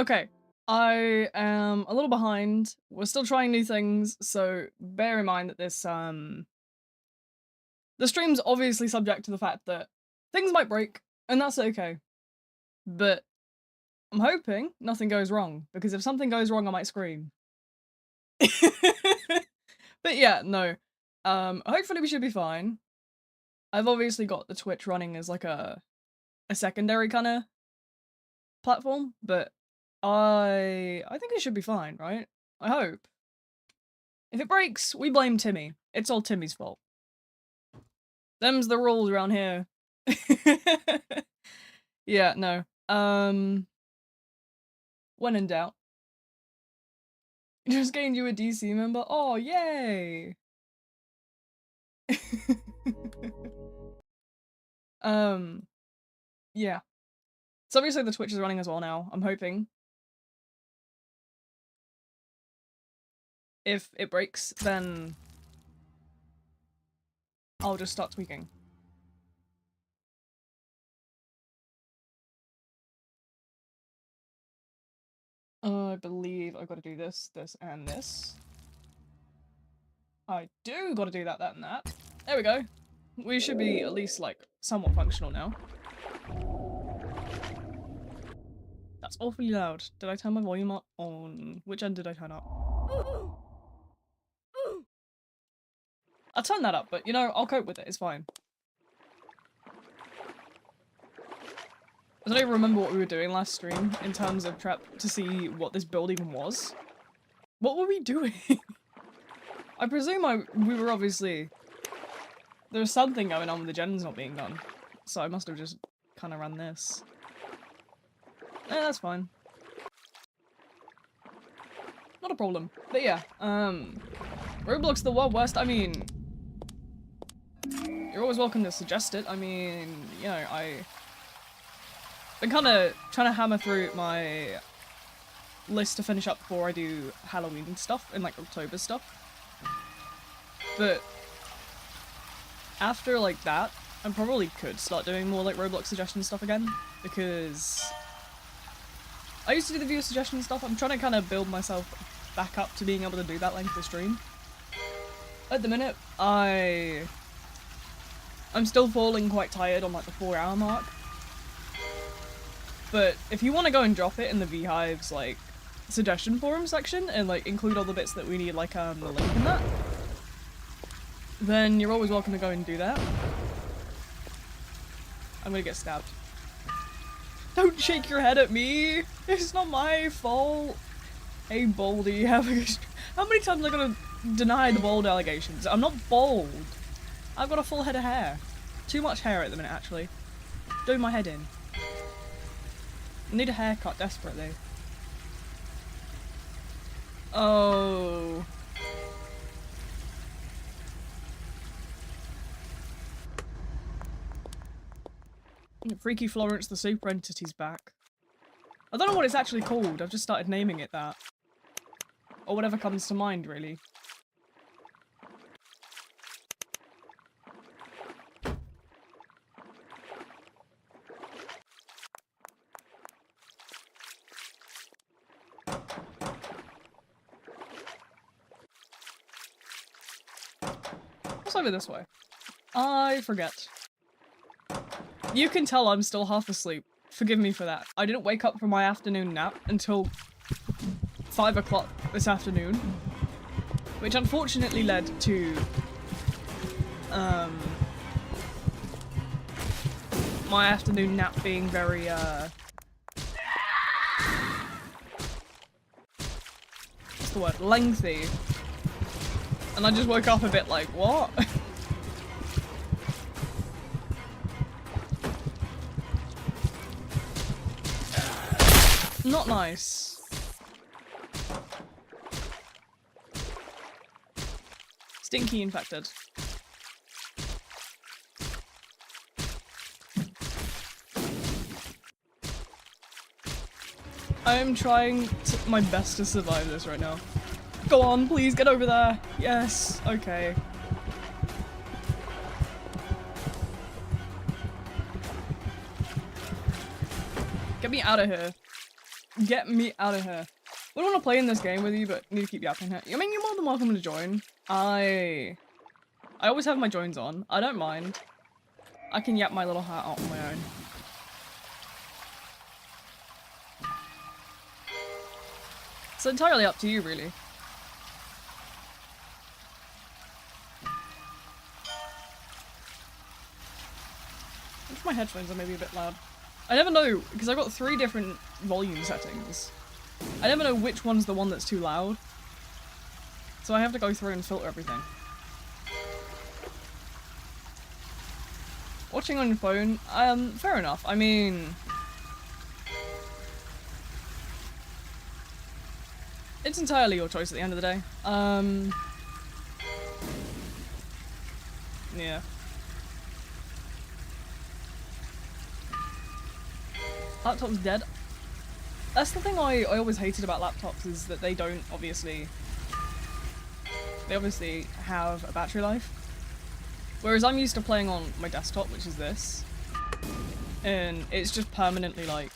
Okay, I am a little behind. We're still trying new things, so bear in mind that the stream's obviously subject to the fact that things might break, and that's okay. But I'm hoping nothing goes wrong, because if something goes wrong, I might scream. But yeah, no. Hopefully we should be fine. I've obviously got the Twitch running as like a secondary kind of platform, but I think it should be fine, right? I hope. If it breaks, we blame Timmy. It's all Timmy's fault. Them's the rules around here. Yeah, no. When in doubt. Just gained you a DC member? Oh, yay! Yeah. So obviously the Twitch is running as well now, I'm hoping. If it breaks, then I'll just start tweaking. I believe I've got to do this, this, and this. I do got to do that, that, and that. There we go. We should be at least, like, somewhat functional now. That's awfully loud. Did I turn my volume up on... Which end did I turn up? I'll turn that up, but, you know, I'll cope with it. It's fine. I don't even remember what we were doing last stream in terms of prep to see what this build even was. What were we doing? I presume we were obviously... There was something going on with the gens not being done. So I must have just kind of run this. That's fine. Not a problem. But yeah, Roblox the world worst, I mean... You're always welcome to suggest it. I mean, you know, I've been kind of trying to hammer through my list to finish up before I do Halloween stuff and like October stuff. But after like that, I probably could start doing more like Roblox suggestion stuff again, because I used to do the viewer suggestion stuff. I'm trying to kind of build myself back up to being able to do that length of stream. At the minute, I'm still falling quite tired on like the 4-hour mark. But if you want to go and drop it in the Vhive's like suggestion forum section and like include all the bits that we need, like the link in that, then you're always welcome to go and do that. I'm gonna get stabbed. Don't shake your head at me! It's not my fault! Hey Baldy, how many times am I gonna deny the bald allegations? I'm not bald! I've got a full head of hair. Too much hair at the minute, actually. Doing my head in. I need a haircut desperately. Oh. Freaky Florence the Super Entity's back. I don't know what it's actually called, I've just started naming it that. Or whatever comes to mind, really. What's over this way? I forget. You can tell I'm still half asleep. Forgive me for that. I didn't wake up from my afternoon nap until 5 o'clock this afternoon, which unfortunately led to my afternoon nap being very what's the word? Lengthy. And I just woke up a bit like, what? Not nice. Stinky infected. I am trying my best to survive this right now. Go on, please get over there. Yes, okay. Get me out of here. Get me out of here. I don't want to play in this game with you, but need to keep yapping here. I mean, you're more than welcome to join. I always have my joins on. I don't mind. I can yap my little hat out on my own. It's entirely up to you, really. My headphones are maybe a bit loud. I never know, because I've got 3 different volume settings. I never know which one's the one that's too loud. So I have to go through and filter everything. Watching on your phone? Fair enough. I mean... it's entirely your choice at the end of the day. Yeah. Laptop's dead. That's the thing I always hated about laptops, is that they don't obviously... they obviously have a battery life. Whereas I'm used to playing on my desktop, which is this. And it's just permanently, like,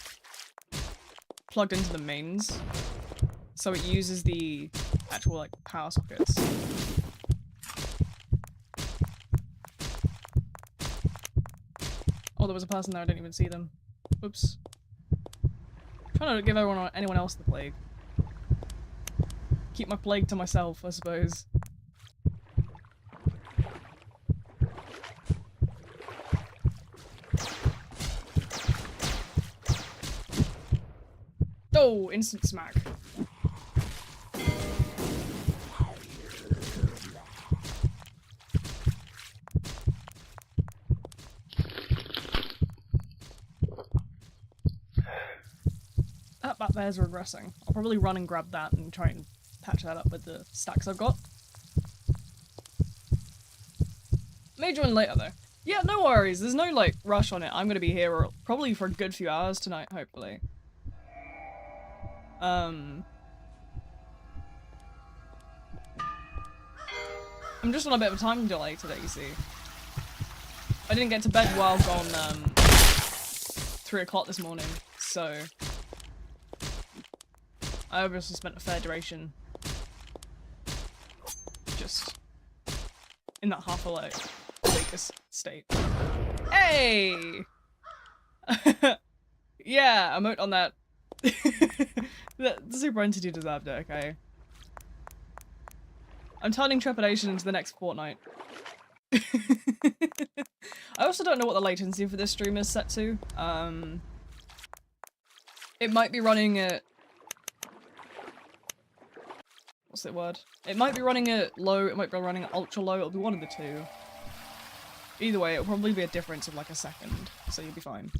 plugged into the mains. So it uses the actual, like, power sockets. Oh, there was a person there, I didn't even see them. Oops. Trying to give anyone else the plague. Keep my plague to myself, I suppose. Oh, instant smack. That back there's regressing. I'll probably run and grab that and try and patch that up with the stacks I've got. May join later though. Yeah, no worries. There's no like rush on it. I'm gonna be here probably for a good few hours tonight, hopefully. I'm just on a bit of a time delay today, you see. I didn't get to bed while gone 3 o'clock this morning, so I obviously spent a fair duration just in that half awake state. Hey! Yeah, emote on that. The super entity deserved it, okay. I'm turning Trepidation into the next fortnight. I also don't know what the latency for this stream is set to. It might be running at... what's the word? It might be running at low, it might be running at ultra low, it'll be one of the two. Either way, it'll probably be a difference of like a second, so you'll be fine.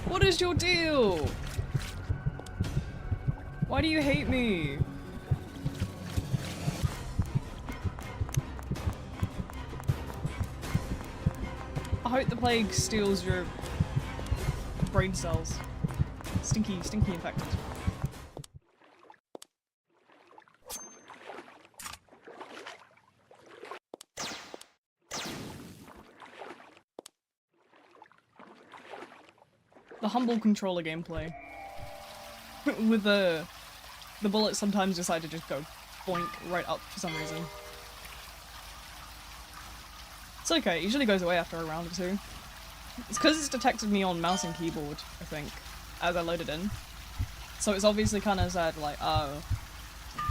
What is your deal? Why do you hate me? I hope the plague steals your brain cells. Stinky infected. The humble controller gameplay. With the bullets sometimes decide to just go boink right up for some reason. It's okay, it usually goes away after a round or two. It's because it's detected me on mouse and keyboard, I think, as I loaded in. So it's obviously kind of said like, oh,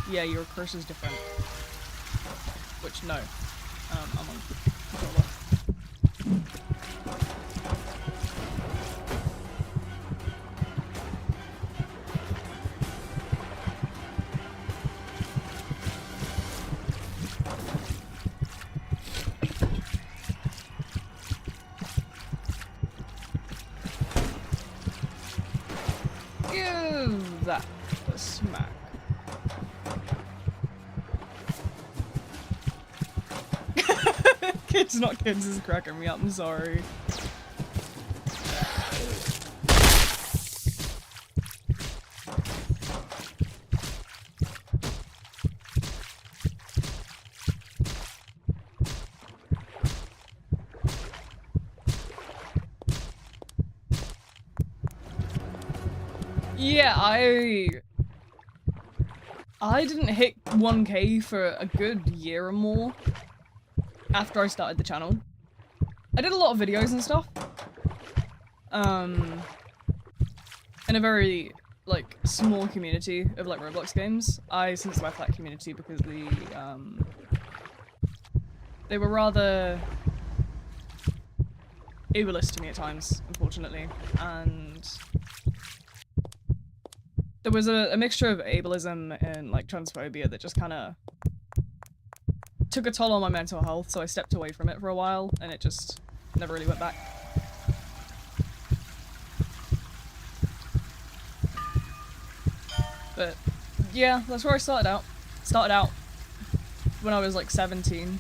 yeah, your cursor's different. Which, no. I'm on controller. Give that the smack. Kids not kids is cracking me up, I'm sorry. Yeah, I didn't hit 1K for a good year or more after I started the channel. I did a lot of videos and stuff. In a very, like, small community of, like, Roblox games. I since left that community because they were rather ableist to me at times, unfortunately, and there was a mixture of ableism and, like, transphobia that just kind of took a toll on my mental health, so I stepped away from it for a while, and it just never really went back. But yeah, that's where I started out. Started out when I was like 17.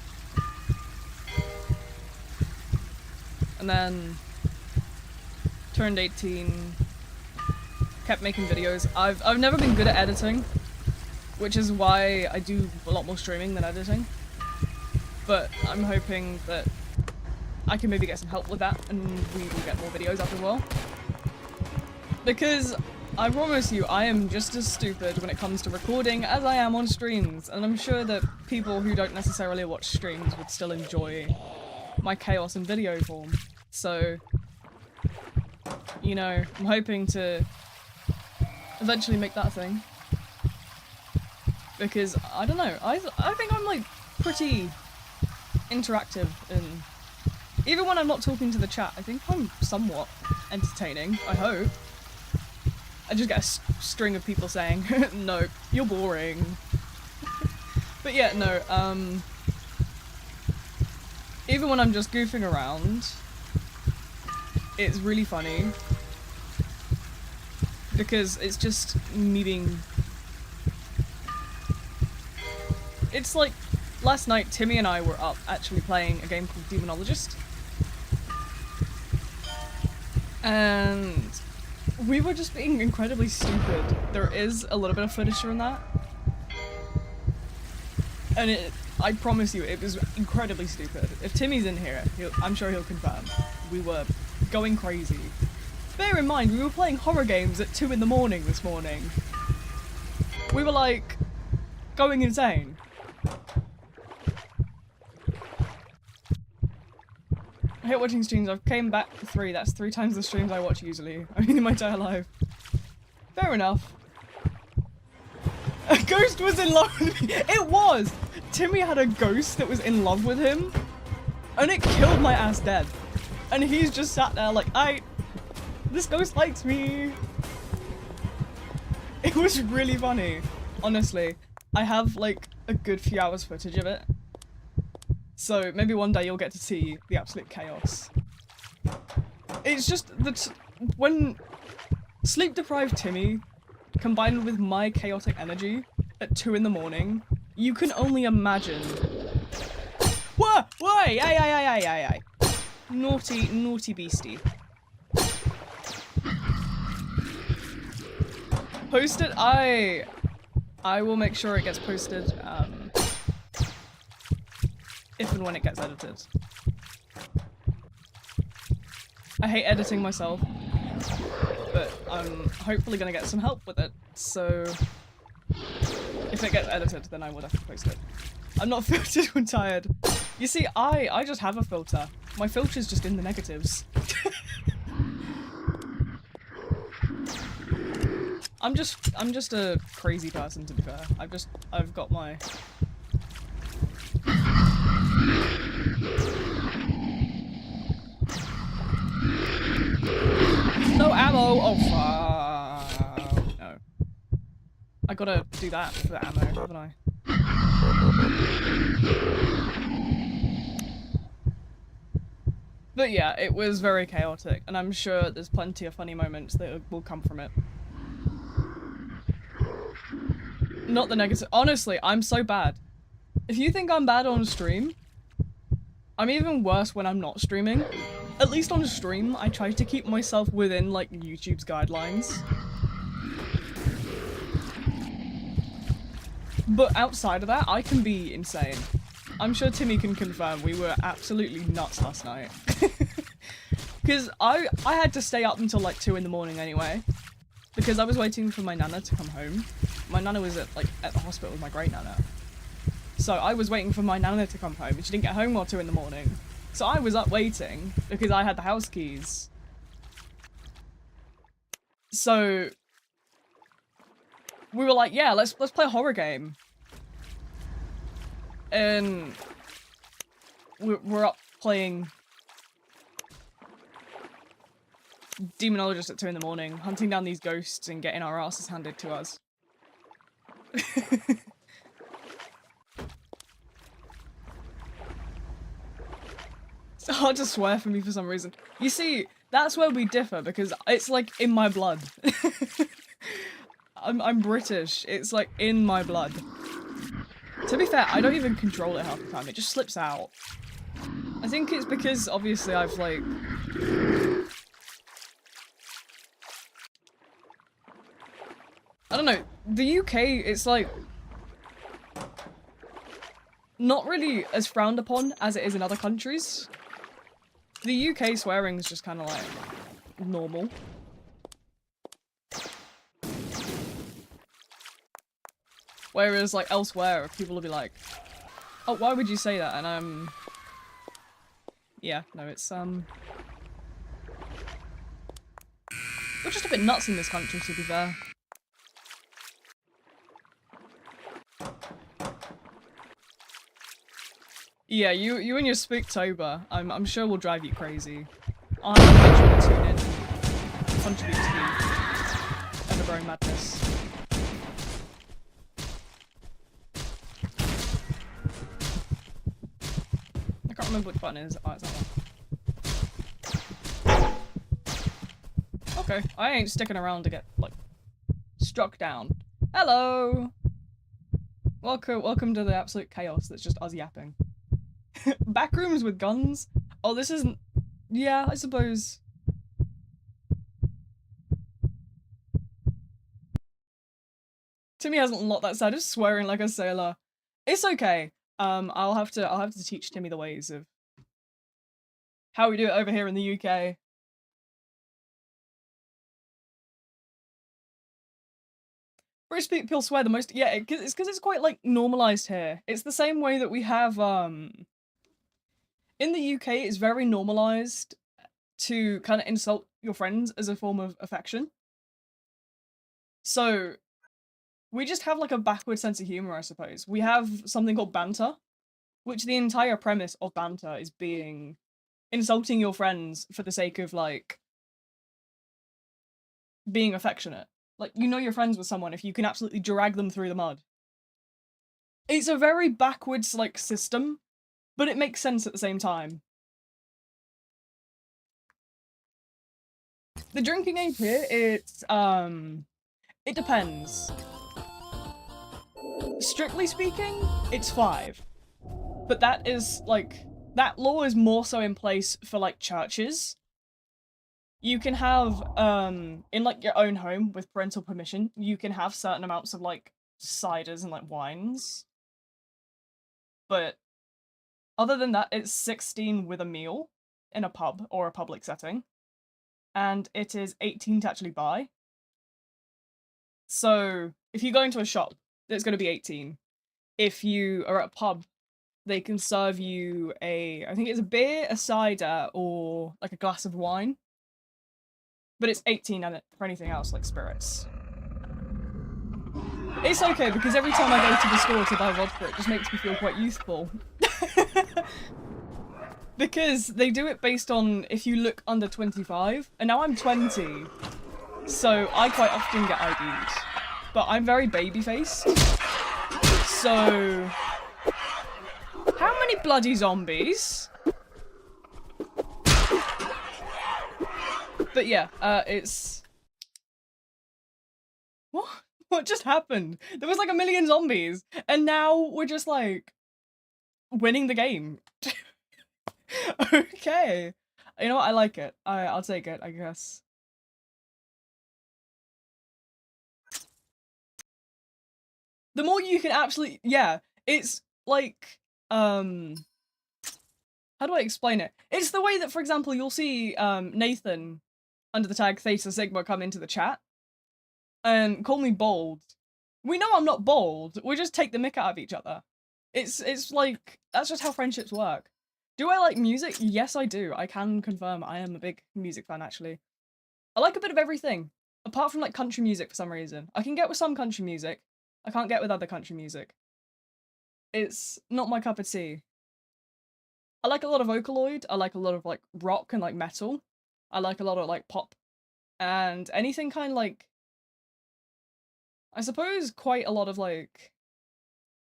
And then turned 18, kept making videos. I've never been good at editing, which is why I do a lot more streaming than editing. But I'm hoping that I can maybe get some help with that and we will get more videos up as well. Because I promise you, I am just as stupid when it comes to recording as I am on streams, and I'm sure that people who don't necessarily watch streams would still enjoy my chaos in video form. So, you know, I'm hoping to eventually make that a thing. Because, I don't know, I think I'm like pretty interactive, and even when I'm not talking to the chat, I think I'm somewhat entertaining, I hope. I just get a string of people saying, no, you're boring. But yeah, no, even when I'm just goofing around, it's really funny. Because it's just me being... It's like, last night Timmy and I were up actually playing a game called Demonologist. And we were just being incredibly stupid. There is a little bit of footage from that. And I promise you, it was incredibly stupid. If Timmy's in here, I'm sure he'll confirm. We were going crazy. Bear in mind, we were playing horror games at 2 in the morning this morning. We were like, going insane. I hate watching streams. I've came back for 3. That's 3 times the streams I watch usually. I mean, in my entire life. Fair enough. A ghost was in love with me. It was! Timmy had a ghost that was in love with him. And it killed my ass dead. And he's just sat there like, this ghost likes me. It was really funny. Honestly. I have like a good few hours footage of it. So maybe one day you'll get to see the absolute chaos. It's just that when sleep-deprived Timmy combined with my chaotic energy at 2 in the morning, you can only imagine. Whoa! Why? Aye. Naughty, naughty beastie. Post it? I will make sure it gets posted, if and when it gets edited. I hate editing myself, but I'm hopefully gonna get some help with it, so if it gets edited, then I will definitely post it. I'm not filtered when tired. You see, I just have a filter. My filter's just in the negatives. I'm just a crazy person, to be fair. I've got my... No ammo! Oh, fuck. No. I gotta do that for the ammo, haven't I? But yeah, it was very chaotic, and I'm sure there's plenty of funny moments that will come from it. Not the negative. Honestly, I'm so bad. If you think I'm bad on stream, I'm even worse when I'm not streaming. At least on stream, I try to keep myself within, like, YouTube's guidelines. But outside of that, I can be insane. I'm sure Timmy can confirm we were absolutely nuts last night. Because I had to stay up until like 2 in the morning anyway. because I was waiting for my nana to come home. My nana was at the hospital with my great nana. So I was waiting for my nana to come home and she didn't get home till 2 in the morning. So I was up waiting because I had the house keys. So we were like, yeah, let's play a horror game. And we're up playing Demonologist at 2 in the morning, hunting down these ghosts and getting our asses handed to us. It's hard to swear for me for some reason. You see, that's where we differ because it's like in my blood. I'm British. It's like in my blood. To be fair, I don't even control it half the time. It just slips out. I think it's because obviously I've like... I don't know. The UK, it's like... not really as frowned upon as it is in other countries. The UK swearing is just kind of like normal. Whereas like elsewhere, people will be like, "Oh, why would you say that?" And yeah, no, it's we're just a bit nuts in this country, to be fair. Yeah, you and your Spooktober, I'm sure will drive you crazy. I'm going to tune in, contribute to the ever-growing madness. I can't remember which button it is. Oh, it's that one. Okay, I ain't sticking around to get, like, struck down. Hello! Welcome to the absolute chaos that's just us yapping. Backrooms with guns? Oh, this isn't... Yeah, I suppose. Timmy hasn't unlocked that side of swearing like a sailor. It's okay. I'll have to teach Timmy the ways of how we do it over here in the UK. British people swear the most. Yeah, it's because it's quite like normalized here. It's the same way that we have in the UK. It's very normalized to kind of insult your friends as a form of affection. So we just have like a backward sense of humor, I suppose. We have something called banter, which the entire premise of banter is insulting your friends for the sake of like being affectionate. Like, you know you're friends with someone if you can absolutely drag them through the mud. It's a very backwards like system, but it makes sense at the same time. The drinking age here, it depends. Strictly speaking, it's 5. But that is, like, that law is more so in place for, like, churches. You can have, in, like, your own home, with parental permission, you can have certain amounts of, like, ciders and, like, wines. But other than that, it's 16 with a meal in a pub or a public setting. And it is 18 to actually buy. So, if you go into a shop, it's going to be 18. If you are at a pub, they can serve you I think it's a beer, a cider, or like a glass of wine. But it's 18 for anything else, like spirits. It's okay, because every time I go to the store to buy vodka, it just makes me feel quite youthful. Because they do it based on if you look under 25, and now I'm 20, so I quite often get ID'd. But I'm very baby-faced, so... How many bloody zombies? But yeah, it's... What? What just happened? There was like a million zombies, and now we're just like... winning the game. Okay. You know what? I like it. I'll take it, I guess. The more you can actually... Yeah, it's like... How do I explain it? It's the way that, for example, you'll see Nathan under the tag Theta Sigma come into the chat. and call me bold. We know I'm not bold. We just take the mick out of each other. It's like, that's just how friendships work. Do I like music? Yes, I do. I can confirm I am a big music fan, actually. I like a bit of everything, apart from like country music for some reason. I can get with some country music. I can't get with other country music. It's not my cup of tea. I like a lot of Vocaloid. I like a lot of like rock and like metal. I like a lot of like pop and anything kind of like, I suppose quite a lot of like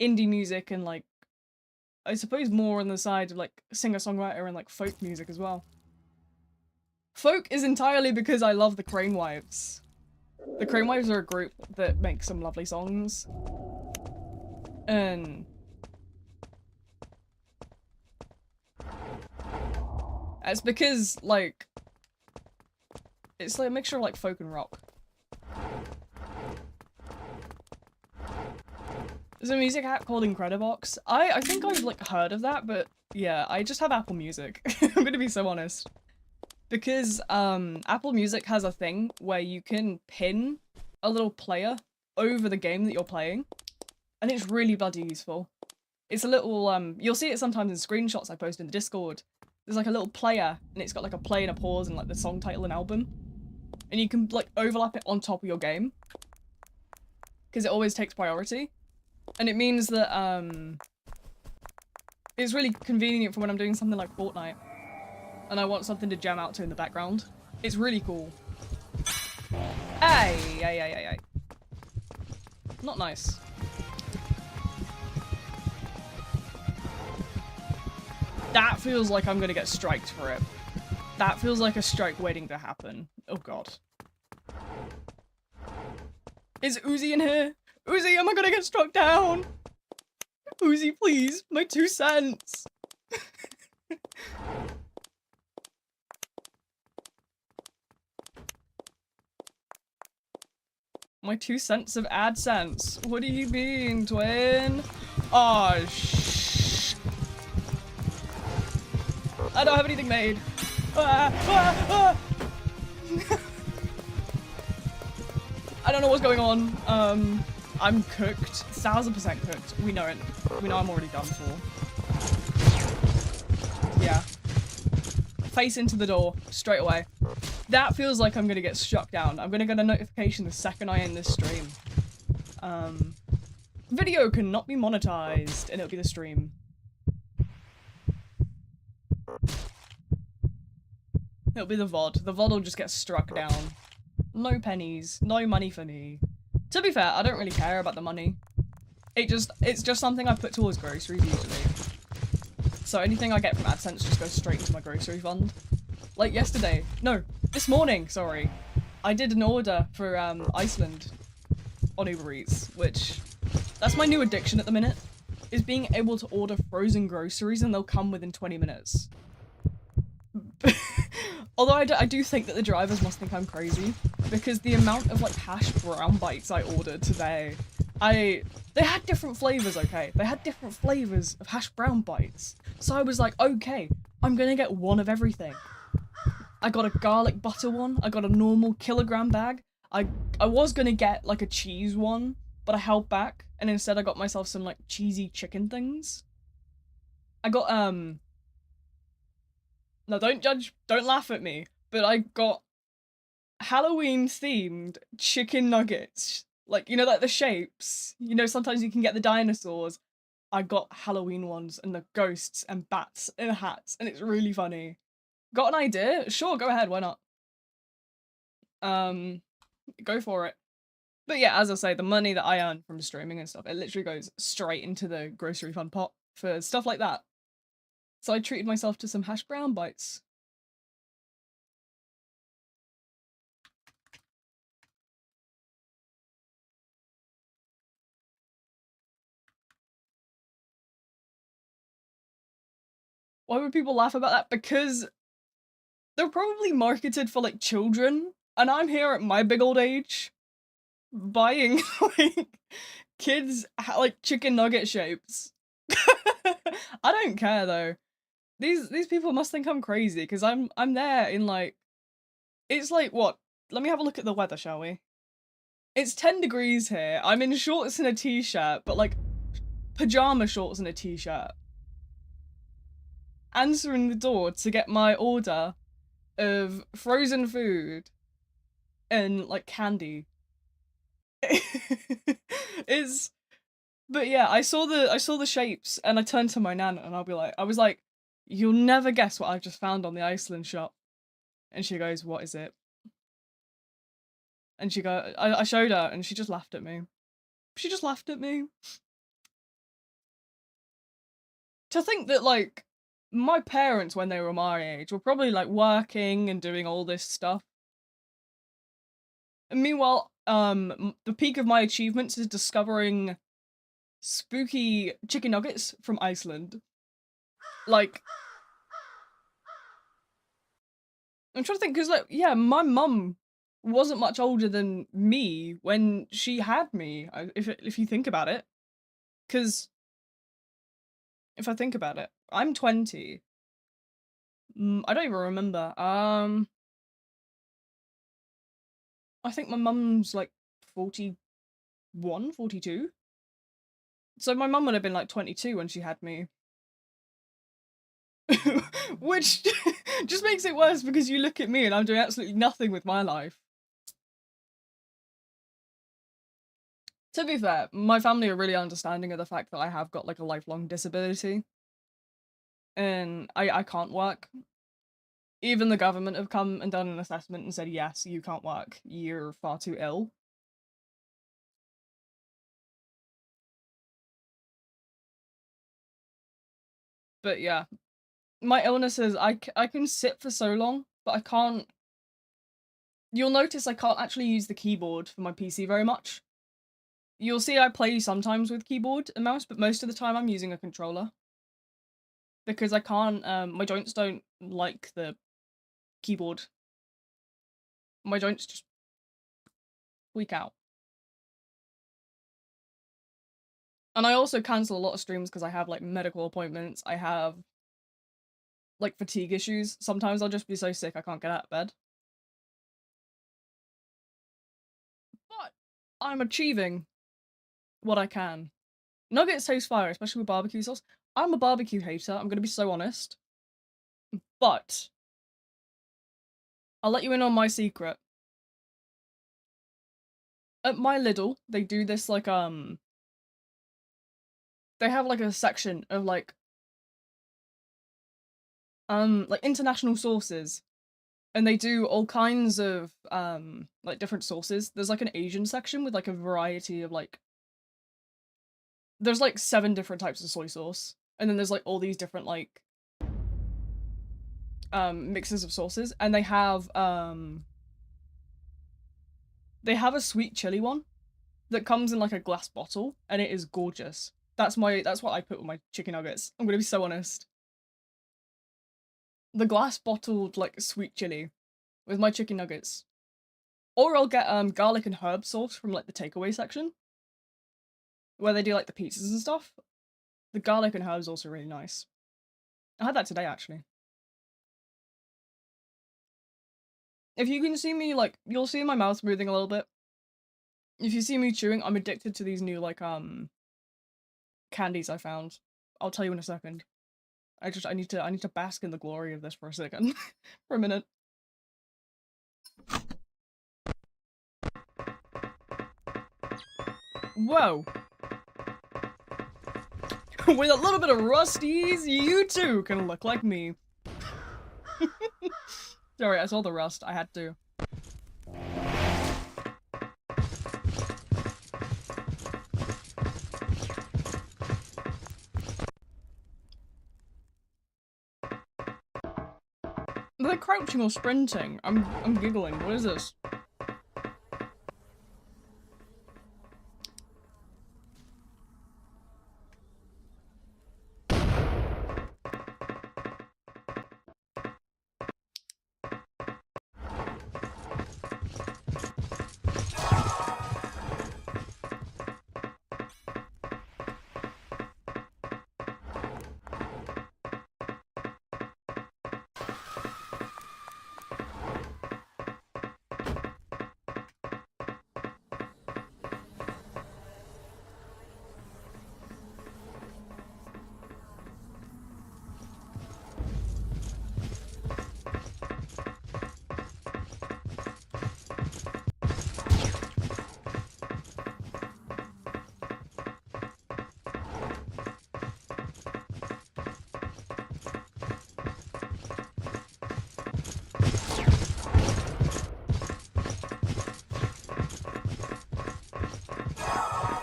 indie music and like, I suppose more on the side of like singer-songwriter and like folk music as well. Folk is entirely because I love the Crane Wives. The Crane Wives are a group that makes some lovely songs. And it's because like, it's like a mixture of like folk and rock. There's a music app called Incredibox. I think I've like heard of that, but yeah, I just have Apple Music. I'm gonna be so honest. Because Apple Music has a thing where you can pin a little player over the game that you're playing, and it's really bloody useful. It's a little you'll see it sometimes in screenshots I post in the Discord. There's like a little player, and it's got like a play and a pause and like the song title and album, and you can like overlap it on top of your game because it always takes priority. And it means that, it's really convenient for when I'm doing something like Fortnite and I want something to jam out to in the background. It's really cool. Ay. Not nice. That feels like I'm gonna get striked for it. That feels like a strike waiting to happen. Oh god. Is Uzi in here? Uzi, am I gonna get struck down? Uzi, please, my 2 cents. My 2 cents of AdSense. What do you mean, twin? Oh, shh. I don't have anything made. I don't know what's going on. I'm cooked. 1000% cooked. We know it. We know I'm already done for. Yeah. Face into the door. Straight away. That feels like I'm gonna get struck down. I'm gonna get a notification the second I end this stream. Video cannot be monetized, and it'll be the stream. It'll be the VOD. The VOD will just get struck down. No pennies. No money for me. To be fair, I don't really care about the money. It's just something I put towards groceries usually. So anything I get from AdSense just goes straight into my grocery fund. Like yesterday. No, this morning, sorry. I did an order for Iceland on Uber Eats, which that's my new addiction at the minute, is being able to order frozen groceries and they'll come within 20 minutes. Although I do think that the drivers must think I'm crazy, because the amount of like hash brown bites I ordered today, they had different flavors, okay? They had different flavors of hash brown bites. So I was like, okay, I'm gonna get one of everything. I got a garlic butter one, I got a normal kilogram bag. I was gonna get like a cheese one, but I held back, and instead I got myself some like cheesy chicken things. I got no, don't judge, don't laugh at me, but I got Halloween themed chicken nuggets. Like, you know, like the shapes. You know, sometimes you can get the dinosaurs. I got Halloween ones and the ghosts and bats in hats, and it's really funny. Got an idea? Sure, go ahead, why not? Go for it. But yeah, as I say, the money that I earn from streaming and stuff, it literally goes straight into the grocery fund pot for stuff like that. So I treated myself to some hash brown bites. Why would people laugh about that? Because they're probably marketed for like children, and I'm here at my big old age buying like kids like chicken nugget shapes. I don't care though. These people must think I'm crazy because I'm there in like, it's like what? Let me have a look at the weather, shall we? It's 10 degrees here. I'm in shorts and a t-shirt, but like pajama shorts and a t-shirt. Answering the door to get my order of frozen food and like candy. It's but yeah, I saw the shapes and I turned to my nan and I was like, you'll never guess what I've just found on the Iceland shop. And she goes, what is it? And I showed her and she just laughed at me. She just laughed at me. To think that like my parents when they were my age were probably like working and doing all this stuff. And meanwhile, the peak of my achievements is discovering spooky chicken nuggets from Iceland. Like, I'm trying to think, because, like, yeah, my mum wasn't much older than me when she had me, if you think about it. Because, if I think about it, I'm 20. I don't even remember. I think my mum's, like, 41, 42. So my mum would have been, like, 22 when she had me. Which just makes it worse because you look at me and I'm doing absolutely nothing with my life. To be fair, my family are really understanding of the fact that I have got like a lifelong disability and I can't work. Even the government have come and done an assessment and said, yes, you can't work. You're far too ill. But yeah, my illness is I can sit for so long, but I can't. You'll notice I can't actually use the keyboard for my PC very much. You'll see I play sometimes with keyboard and mouse, but most of the time I'm using a controller. Because I can't, my joints don't like the keyboard. My joints just weak out. And I also cancel a lot of streams because I have like medical appointments. I have like fatigue issues. Sometimes I'll just be so sick I can't get out of bed. But I'm achieving what I can. Nuggets taste fire, especially with barbecue sauce. I'm a barbecue hater, I'm gonna be so honest. But I'll let you in on my secret. At my Lidl, they do this like they have like a section of like international sauces. And they do all kinds of like different sauces. There's like an Asian section with like a variety of like there's like 7 different types of soy sauce. And then there's like all these different like mixes of sauces. And they have a sweet chili one that comes in like a glass bottle and it is gorgeous. That's what I put with my chicken nuggets. I'm gonna be so honest. The glass bottled like sweet chili with my chicken nuggets. Or I'll get garlic and herb sauce from like the takeaway section, where they do like the pizzas and stuff. The garlic and herb is also really nice. I had that today actually. If you can see me like, you'll see my mouth moving a little bit. If you see me chewing, I'm addicted to these new like candies I found. I'll tell you in a second. I need to bask in the glory of this for a second. For a minute. Whoa. With a little bit of rusties, you too can look like me. Sorry, I saw the rust. I had to. They're crouching or sprinting. I'm giggling. What is this?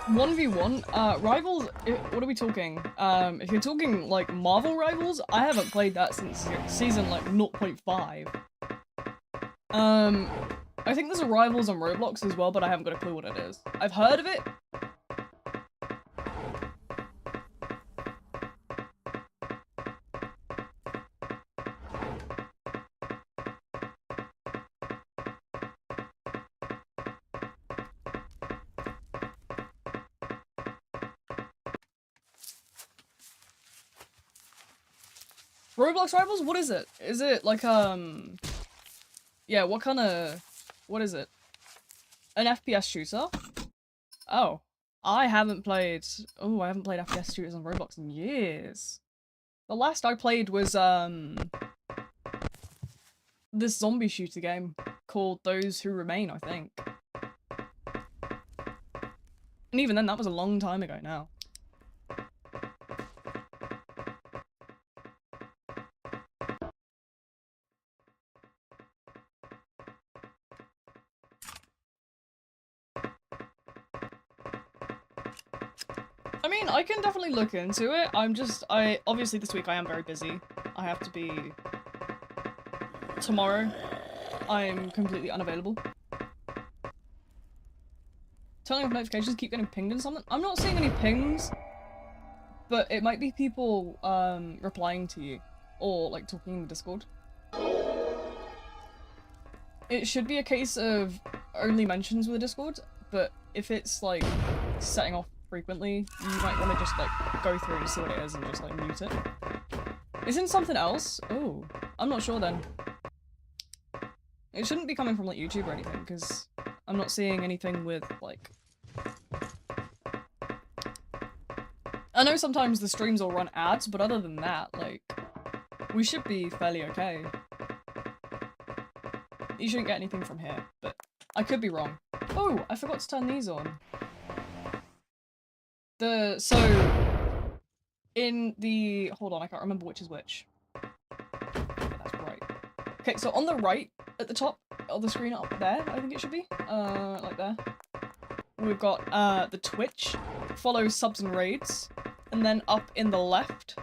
1v1, Rivals, what are we talking? If you're talking, like, Marvel Rivals, I haven't played that since season, like, 0.5. I think there's a Rivals on Roblox as well, but I haven't got a clue what it is. I've heard of it. Roblox Rivals? What is it? Is it like, yeah, what is it? An FPS shooter? Oh. I haven't played FPS shooters on Roblox in years. The last I played was, this zombie shooter game called Those Who Remain, I think. And even then, that was a long time ago now. I mean, I can definitely look into it. Obviously this week I am very busy. I have to be... Tomorrow, I'm completely unavailable. Turning off notifications, keep getting pinged and something. I'm not seeing any pings, but it might be people, replying to you. Or, like, talking in the Discord. It should be a case of only mentions with the Discord, but if it's, like, setting off frequently, you might want to just, like, go through and see what it is and just, like, mute it. Isn't something else? Oh, I'm not sure then. It shouldn't be coming from, like, YouTube or anything, because I'm not seeing anything with, like... I know sometimes the streams will run ads, but other than that, like, we should be fairly okay. You shouldn't get anything from here, but I could be wrong. Oh, I forgot to turn these on. In the, hold on, I can't remember which is which. Yeah, that's right. Okay, so on the right, at the top of the screen up there, I think it should be, like there. We've got, the Twitch, follow subs and raids, and then up in the left,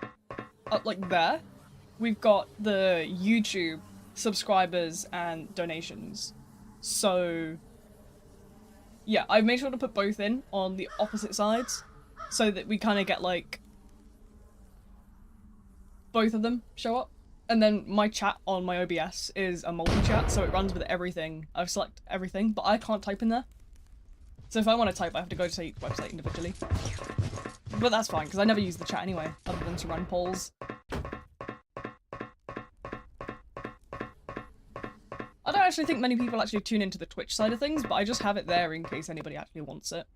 up like there, we've got the YouTube subscribers and donations. So, yeah, I've made sure to put both in on the opposite sides, so that we kind of get, like, both of them show up. And then my chat on my OBS is a multi-chat, so it runs with everything. I've selected everything, but I can't type in there. So if I want to type, I have to go to each website individually. But that's fine, because I never use the chat anyway, other than to run polls. I don't actually think many people actually tune into the Twitch side of things, but I just have it there in case anybody actually wants it.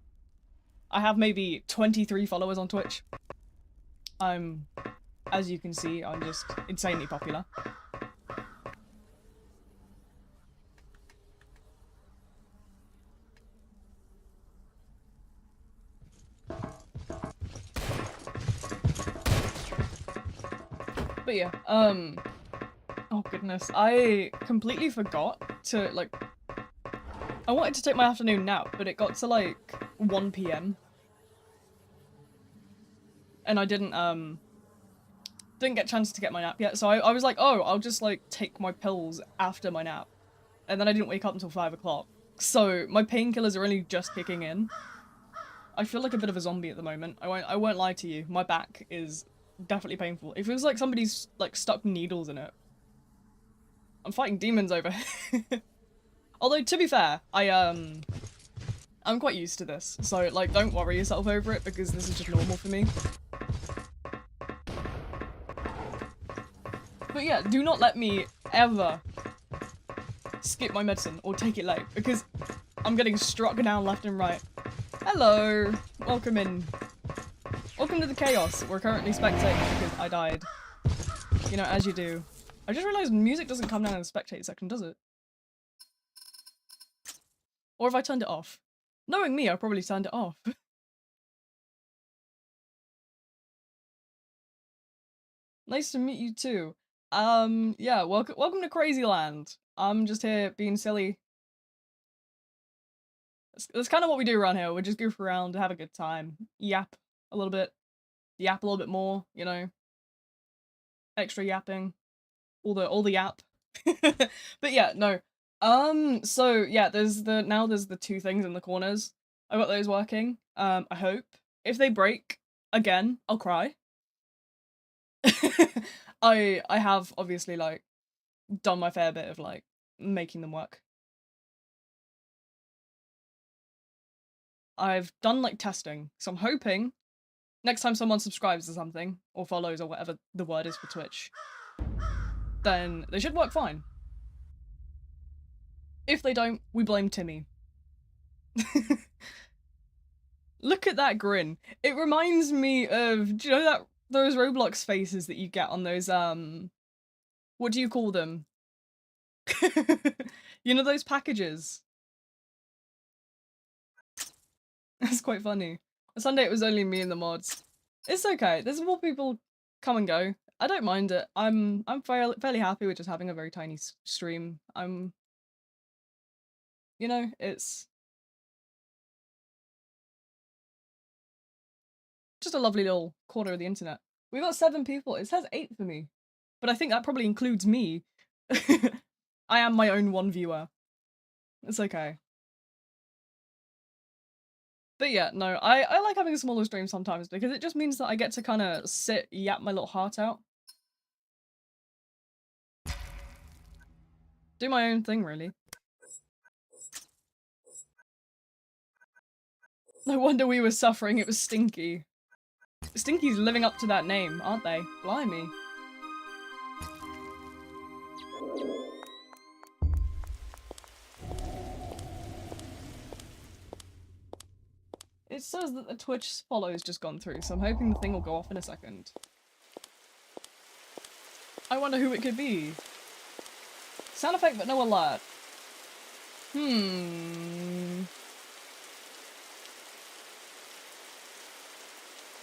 I have maybe 23 followers on Twitch. As you can see, I'm just insanely popular. But yeah, oh goodness, I completely forgot to, like, I wanted to take my afternoon nap, but it got to, like, 1 PM. And I didn't get a chance to get my nap yet, so I was like, oh, I'll just, like, take my pills after my nap. And then I didn't wake up until 5 o'clock. So, my painkillers are only just kicking in. I feel like a bit of a zombie at the moment. I won't lie to you. My back is definitely painful. It feels like somebody's, like, stuck needles in it. I'm fighting demons over here. Although, to be fair, I'm quite used to this. So, like, don't worry yourself over it, because this is just normal for me. But yeah, do not let me ever skip my medicine or take it late, because I'm getting struck down left and right. Hello! Welcome in. Welcome to the chaos. We're currently spectating because I died. You know, as you do. I just realised music doesn't come down in the spectate section, does it? Or have I turned it off? Knowing me, I probably turned it off. Nice to meet you too. Yeah, welcome to Crazy Land. I'm just here being silly. That's kind of what we do around here. We just goof around, have a good time, yap a little bit more, you know, extra yapping, all the yap. But yeah, no. So yeah, there's the two things in the corners. I got those working. I hope. If they break again, I'll cry. I have obviously like done my fair bit of like making them work. I've done like testing, so I'm hoping next time someone subscribes to something or follows or whatever the word is for Twitch, then they should work fine. If they don't, we blame Timmy. Look at that grin. It reminds me of, do you know that those Roblox faces that you get on those what do you call them? You know those packages? That's quite funny. Sunday it was only me and the mods. It's okay. There's more people come and go. I don't mind it. I'm fairly happy with just having a very tiny stream. You know, it's just a lovely little corner of the internet. We got 7 people. It says 8 for me, but I think that probably includes me. I am my own one viewer. It's okay. But yeah, no, I like having a smaller stream sometimes because it just means that I get to kind of sit, yap my little heart out. Do my own thing, really. No wonder we were suffering, it was Stinky. Stinky's living up to that name, aren't they? Blimey. It says that the Twitch follow's just gone through, so I'm hoping the thing will go off in a second. I wonder who it could be. Sound effect but no alert.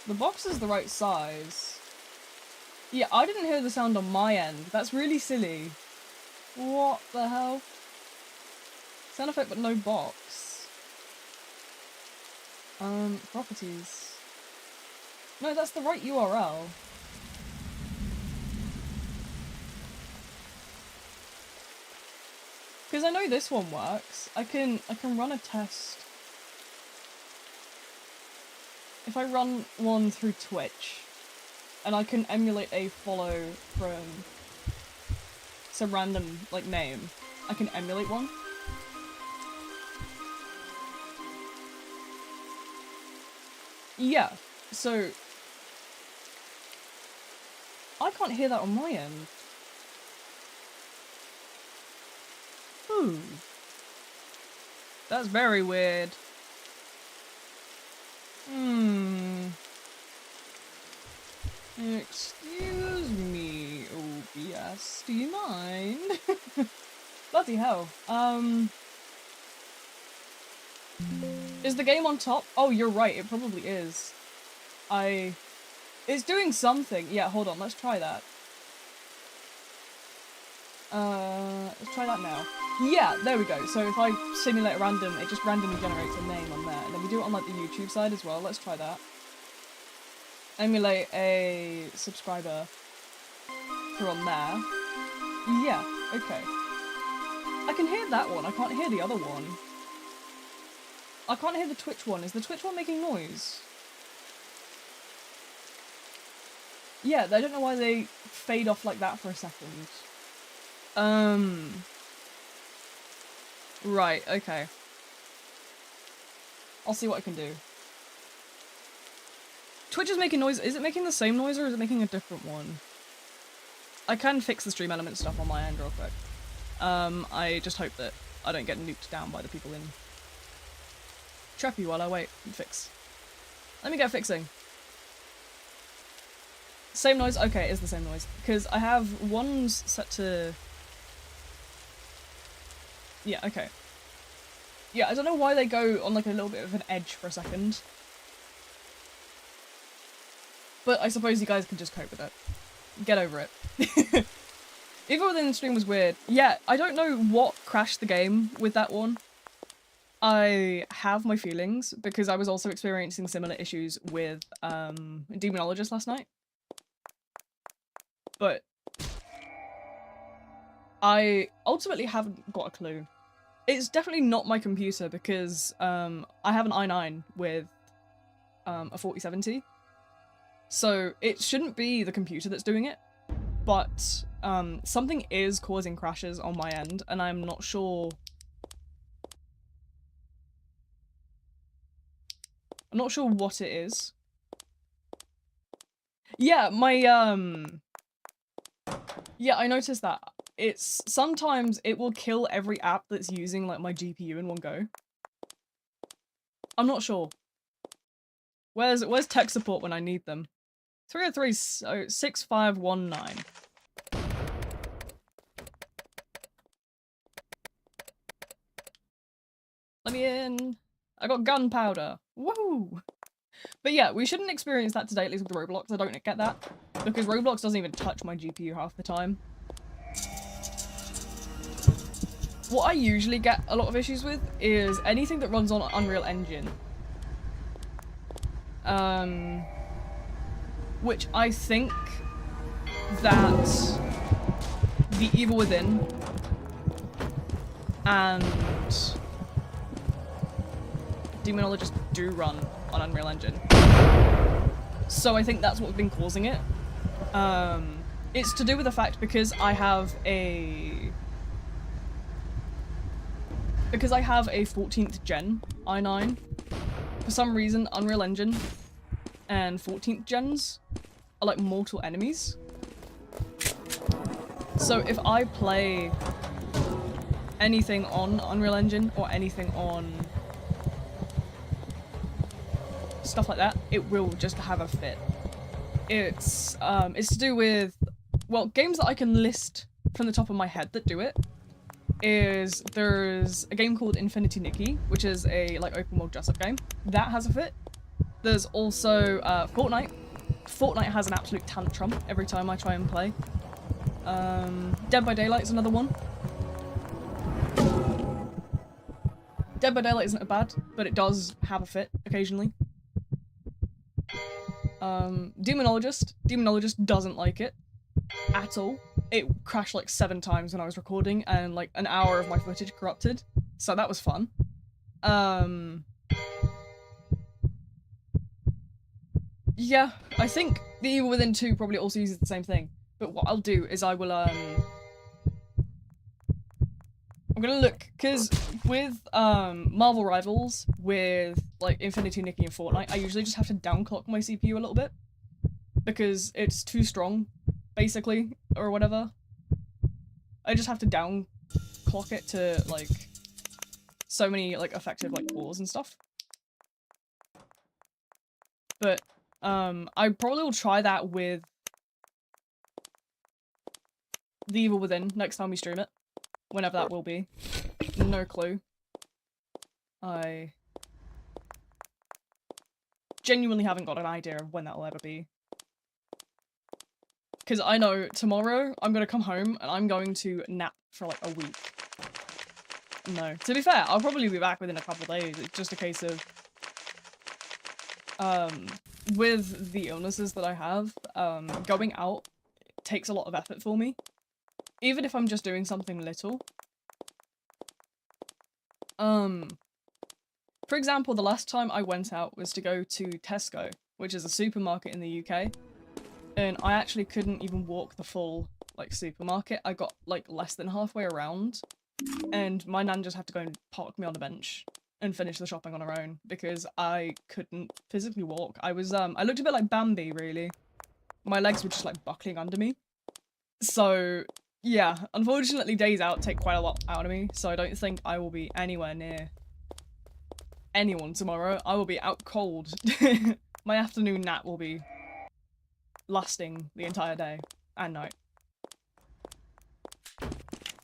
The box is the right size. Yeah, I didn't hear the sound on my end. That's really silly. What the hell? Sound effect but no box. Properties. No, that's the right URL. Because I know this one works. I can run a test. If I run one through Twitch, and I can emulate a follow from some random, like, name, I can emulate one. Yeah, so I can't hear that on my end. That's very weird. Excuse me, OBS, do you mind? Bloody hell. Is the game on top? Oh, you're right, it probably is. It's doing something. Yeah, hold on, let's try that. Let's try that now. Yeah, there we go. So if I simulate a random, it just randomly generates a name on there. And then we do it on like the YouTube side as well. Let's try that. Emulate a subscriber from there. Yeah, okay. I can hear that one. I can't hear the other one. I can't hear the Twitch one. Is the Twitch one making noise? Yeah, I don't know why they fade off like that for a second. Right, okay. I'll see what I can do. Twitch is making noise. Is it making the same noise or is it making a different one? I can fix the stream element stuff on my end real quick. I just hope that I don't get nuked down by the people in Treppy while I wait and fix. Let me get fixing. Same noise? Okay, it is the same noise. Because I have ones set to... Yeah, okay. Yeah, I don't know why they go on like a little bit of an edge for a second. But I suppose you guys can just cope with it. Get over it. Even within the stream was weird. Yeah, I don't know what crashed the game with that one. I have my feelings because I was also experiencing similar issues with Demonologist last night. But I ultimately haven't got a clue. It's definitely not my computer because I have an i9 with a 4070. So it shouldn't be the computer that's doing it, but something is causing crashes on my end, and I'm not sure. I'm not sure what it is. Yeah, yeah, I noticed that. It's sometimes it will kill every app that's using like my GPU in one go. I'm not sure. Where's tech support when I need them? 303-6519. Let me in. I got gunpowder. Woo! But yeah, we shouldn't experience that today, at least with Roblox. I don't get that. Because Roblox doesn't even touch my GPU half the time. What I usually get a lot of issues with is anything that runs on Unreal Engine. Which I think that The Evil Within and Demonologist do run on Unreal Engine. So I think that's what's been causing it. It's to do with the fact because I have a 14th gen i9. For some reason, Unreal Engine and 14th gens are like mortal enemies. So if I play anything on Unreal Engine or anything on stuff like that, it will just have a fit. It's to do with, well, games that I can list from the top of my head that do it is there's a game called Infinity Nikki, which is a like open world dress up game. That has a fit. There's also Fortnite. Fortnite has an absolute tantrum every time I try and play. Dead by Daylight is another one. Dead by Daylight isn't bad, but it does have a fit occasionally. Demonologist doesn't like it at all. It crashed like 7 times when I was recording, and like an hour of my footage corrupted, so that was fun. Yeah, I think The Evil Within 2 probably also uses the same thing, but what I'll do is I will, I'm gonna look, because with, Marvel Rivals, with, like, Infinity Nikki and Fortnite, I usually just have to downclock my CPU a little bit, because it's too strong, basically, or whatever. I just have to downclock it to, like, so many, like, effective, like, cores and stuff. But, I probably will try that with The Evil Within next time we stream it. Whenever that will be. No clue. I genuinely haven't got an idea of when that will ever be. Because I know tomorrow I'm going to come home and I'm going to nap for like a week. No. To be fair, I'll probably be back within a couple of days. It's just a case of with the illnesses that I have, going out takes a lot of effort for me. Even if I'm just doing something little. For example, the last time I went out was to go to Tesco, which is a supermarket in the UK. And I actually couldn't even walk the full, like, supermarket. I got, like, less than halfway around. And my nan just had to go and park me on the bench and finish the shopping on her own because I couldn't physically walk. I was, I looked a bit like Bambi, really. My legs were just, like, buckling under me. So yeah, unfortunately days out take quite a lot out of me, so I don't think I will be anywhere near anyone tomorrow. I will be out cold. My afternoon nap will be lasting the entire day and night.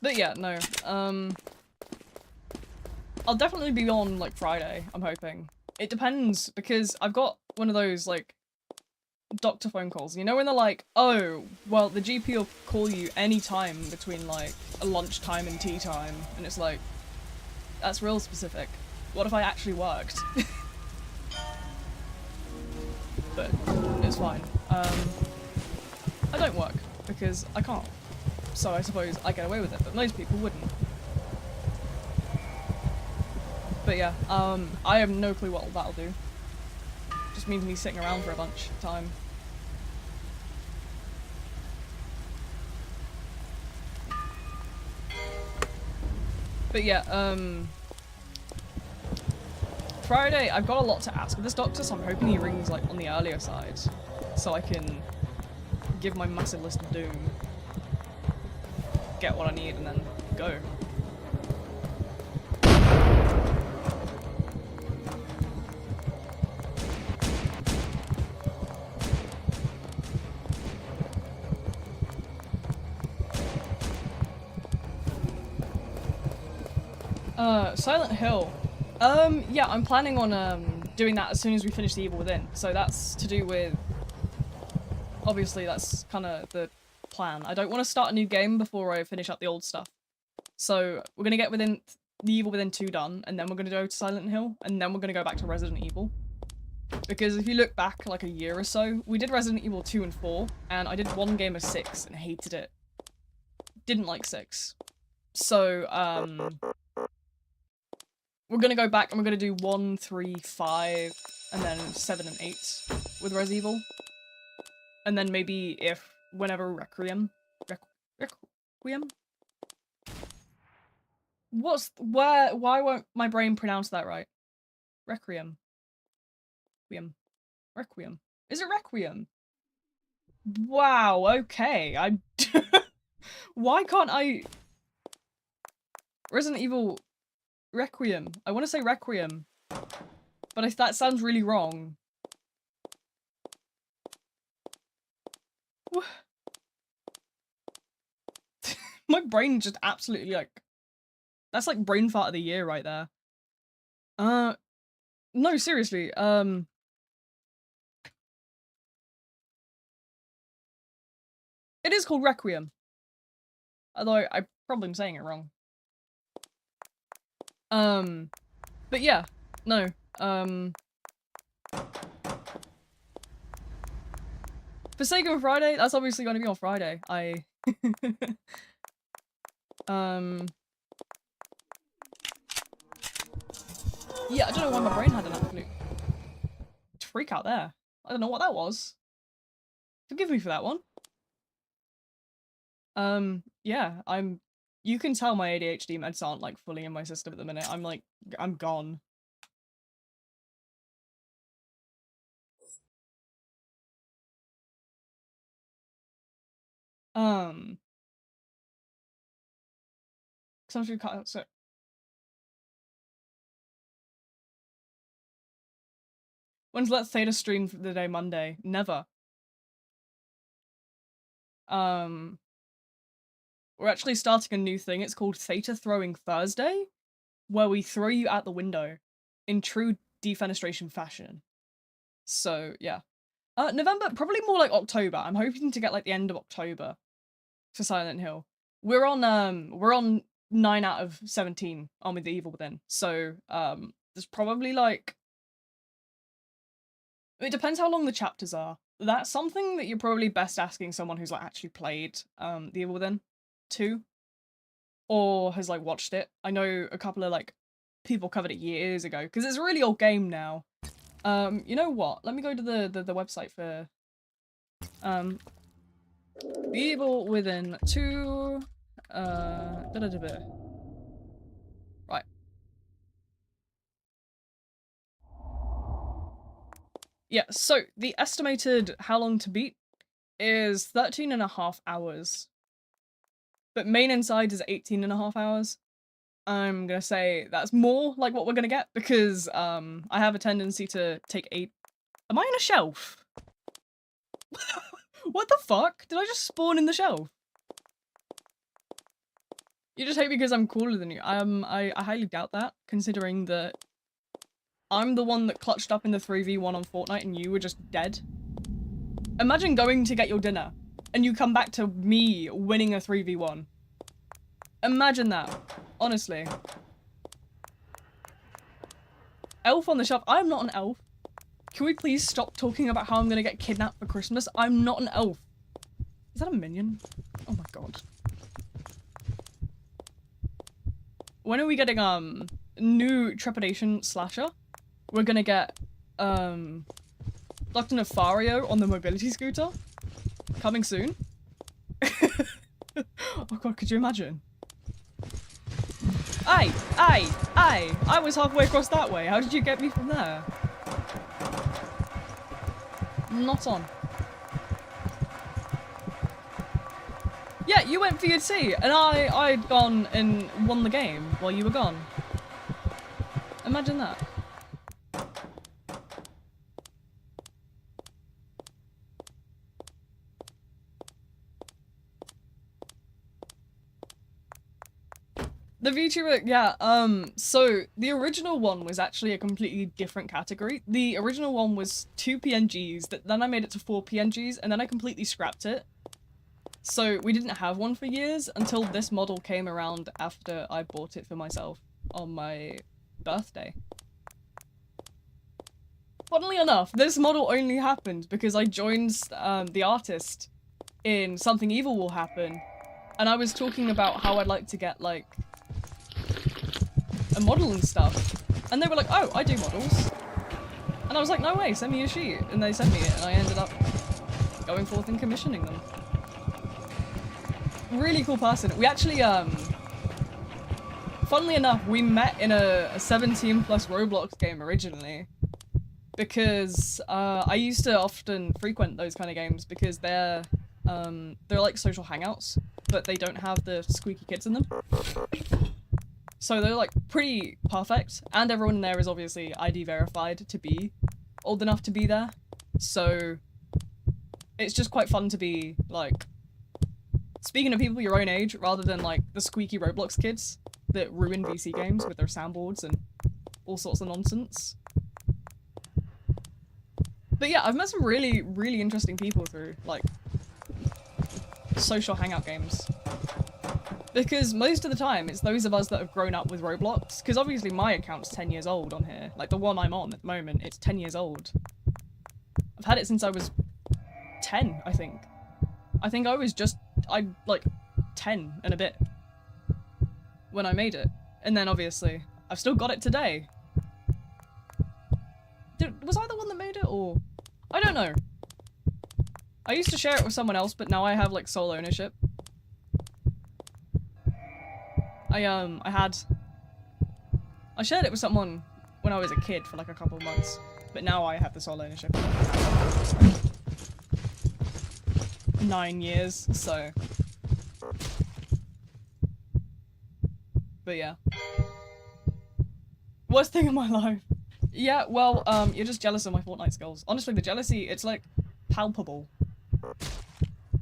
But yeah, no, I'll definitely be on, like, Friday, I'm hoping. It depends, because I've got one of those, like, doctor phone calls. You know when they're like, oh, well, the GP will call you any time between, like, lunchtime and tea time, and it's like, that's real specific. What if I actually worked? But it's fine. I don't work because I can't. So I suppose I get away with it, but most people wouldn't. But yeah, I have no clue what that'll do. Just means me sitting around for a bunch of time. But yeah, Friday, I've got a lot to ask of this doctor, so I'm hoping he rings like on the earlier side, so I can give my massive list of doom, get what I need, and then go. Silent Hill. Yeah, I'm planning on doing that as soon as we finish The Evil Within. So that's to do with, obviously that's kind of the plan. I don't want to start a new game before I finish up the old stuff. So we're gonna get The Evil Within 2 done, and then we're gonna go to Silent Hill, and then we're gonna go back to Resident Evil. Because if you look back like a year or so, we did Resident Evil 2 and 4, and I did one game of 6 and hated it. Didn't like 6. So, we're gonna go back and we're gonna do 1, 3, 5, and then 7 and 8 with Res Evil. And then maybe whenever Requiem? Why won't my brain pronounce that right? Requiem. Requiem. Is it Requiem? Wow, okay. Why can't I... Resident Evil... Requiem. I want to say Requiem. But that sounds really wrong. My brain just absolutely like... That's like brain fart of the year right there. No, seriously, it is called Requiem. Although I probably am saying it wrong. But yeah, no, Forsaken Friday, that's obviously going to be on Friday. Yeah, I don't know why my brain had an absolute freak out there. I don't know what that was. Forgive me for that one. Yeah, you can tell my ADHD meds aren't like fully in my system at the minute. I'm gone. So when's Let's Theta stream for the day Monday? Never. We're actually starting a new thing. It's called Theta Throwing Thursday, where we throw you out the window in true defenestration fashion. So yeah. November, probably more like October. I'm hoping to get like the end of October for Silent Hill. We're on 9 out of 17 on with The Evil Within. So, there's probably like... It depends how long the chapters are. That's something that you're probably best asking someone who's like actually played, The Evil Within 2. Or has like watched it. I know a couple of like people covered it years ago, because it's a really old game now. You know what? Let me go to the website for The Evil Within 2. Right. Yeah, so the estimated how long to beat is 13.5 hours. But main inside is 18.5 hours. I'm gonna say that's more like what we're gonna get, because I have a tendency to take 8. Am I on a shelf? What the fuck? Did I just spawn in the shelf? You just hate me because I'm cooler than you. I highly doubt that, considering that I'm the one that clutched up in the 3v1 on Fortnite and you were just dead. Imagine going to get your dinner and you come back to me winning a 3v1. Imagine that. Honestly. elf on the shelf. I'm not an elf. Can we please stop talking about how I'm gonna get kidnapped for Christmas? I'm not an elf. Is that a minion? Oh my god. When are we getting, new Trepidation slasher? We're gonna get, Dr. Nefario on the mobility scooter? Coming soon? Oh god, could you imagine? Aye! I was halfway across that way. How did you get me from there? Not on. Yeah, you went for your tea, and I'd gone and won the game while you were gone. Imagine that. The VTuber, yeah, so the original one was actually a completely different category. The original one was 2 PNGs, then I made it to 4 PNGs, and then I completely scrapped it. So we didn't have one for years until this model came around after I bought it for myself on my birthday. Funnily enough, this model only happened because I joined the artist in Something Evil Will Happen, and I was talking about how I'd like to get, like, a model and stuff. And they were like, oh, I do models. And I was like, no way, send me a sheet. And they sent me it, and I ended up going forth and commissioning them. Really cool person. We actually, funnily enough, we met in a 17+ Roblox game originally. Because, I used to often frequent those kind of games because they're like social hangouts, but they don't have the squeaky kids in them. So they're like pretty perfect, and everyone in there is obviously ID verified to be old enough to be there. So it's just quite fun to be like speaking to people your own age rather than like the squeaky Roblox kids that ruin VC games with their soundboards and all sorts of nonsense. But yeah, I've met some really, really interesting people through like social hangout games. Because most of the time, it's those of us that have grown up with Roblox. Because obviously my account's 10 years old on here. Like, the one I'm on at the moment, it's 10 years old. I've had it since I was 10, I think. I think I was like, 10 and a bit when I made it. And then, obviously, I've still got it today. Was I the one that made it, or...? I don't know. I used to share it with someone else, but now I have, like, sole ownership. I shared it with someone when I was a kid for like a couple of months, but now I have the sole ownership. 9 years, so. But yeah. Worst thing in my life. Yeah, well, you're just jealous of my Fortnite skills. Honestly, the jealousy, it's like palpable.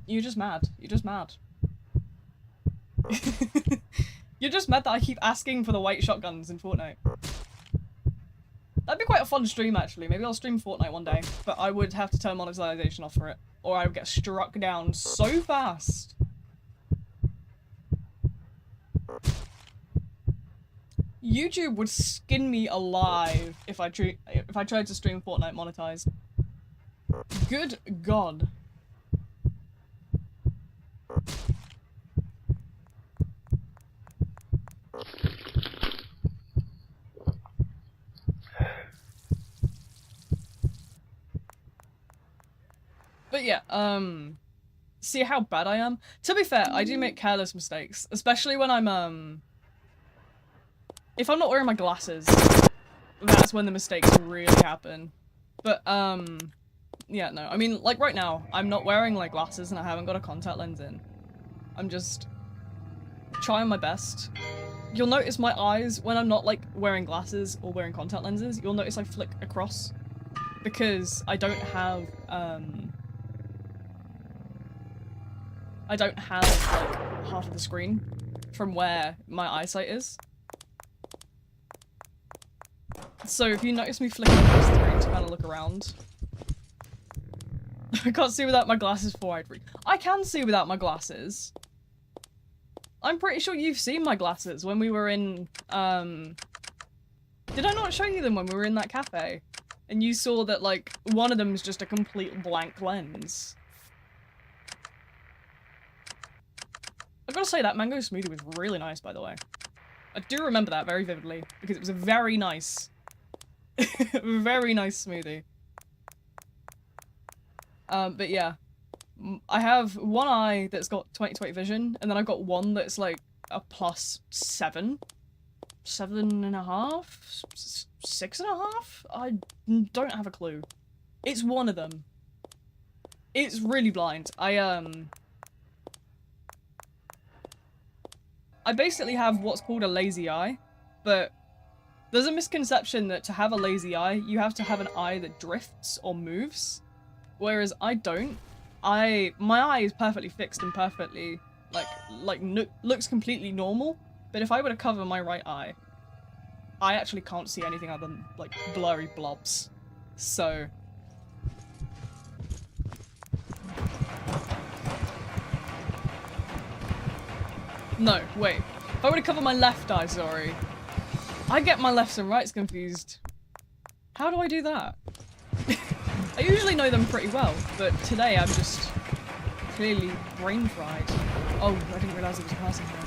You're just mad. You're just mad. You're just mad that I keep asking for the white shotguns in Fortnite. That'd be quite a fun stream, actually. Maybe I'll stream Fortnite one day, but I would have to turn monetization off for it, or I would get struck down so fast. YouTube would skin me alive if I tried to stream Fortnite monetized. Good God. But yeah, see how bad I am? To be fair, I do make careless mistakes, especially when I'm, if I'm not wearing my glasses, that's when the mistakes really happen. But, yeah, no, I mean, like right now, I'm not wearing like glasses and I haven't got a contact lens in. I'm just trying my best. You'll notice my eyes, when I'm not like wearing glasses or wearing contact lenses, you'll notice I flick across. Because I don't have like half of the screen from where my eyesight is. So if you notice me flicking across the screen to kind of look around. I can't see without my glasses for I'd read. I can see without my glasses. I'm pretty sure you've seen my glasses when we were in Did I not show you them when we were in that cafe? And you saw that, like, one of them is just a complete blank lens. I've got to say, that mango smoothie was really nice, by the way. I do remember that very vividly, because it was a very nice, very nice smoothie. But yeah. I have one eye that's got 20/20 vision, and then I've got one that's like a +7. 7.5? 6.5? I don't have a clue. It's one of them. It's really blind. I basically have what's called a lazy eye, but there's a misconception that to have a lazy eye, you have to have an eye that drifts or moves, whereas I don't. My eye is perfectly fixed and perfectly, looks completely normal, but if I were to cover my right eye, I actually can't see anything other than, like, blurry blobs. So... No, wait. If I were to cover my left eye, sorry. I get my lefts and rights confused. How do I do that? I usually know them pretty well, but today I'm just clearly brain fried. Oh, I didn't realise it was a person here.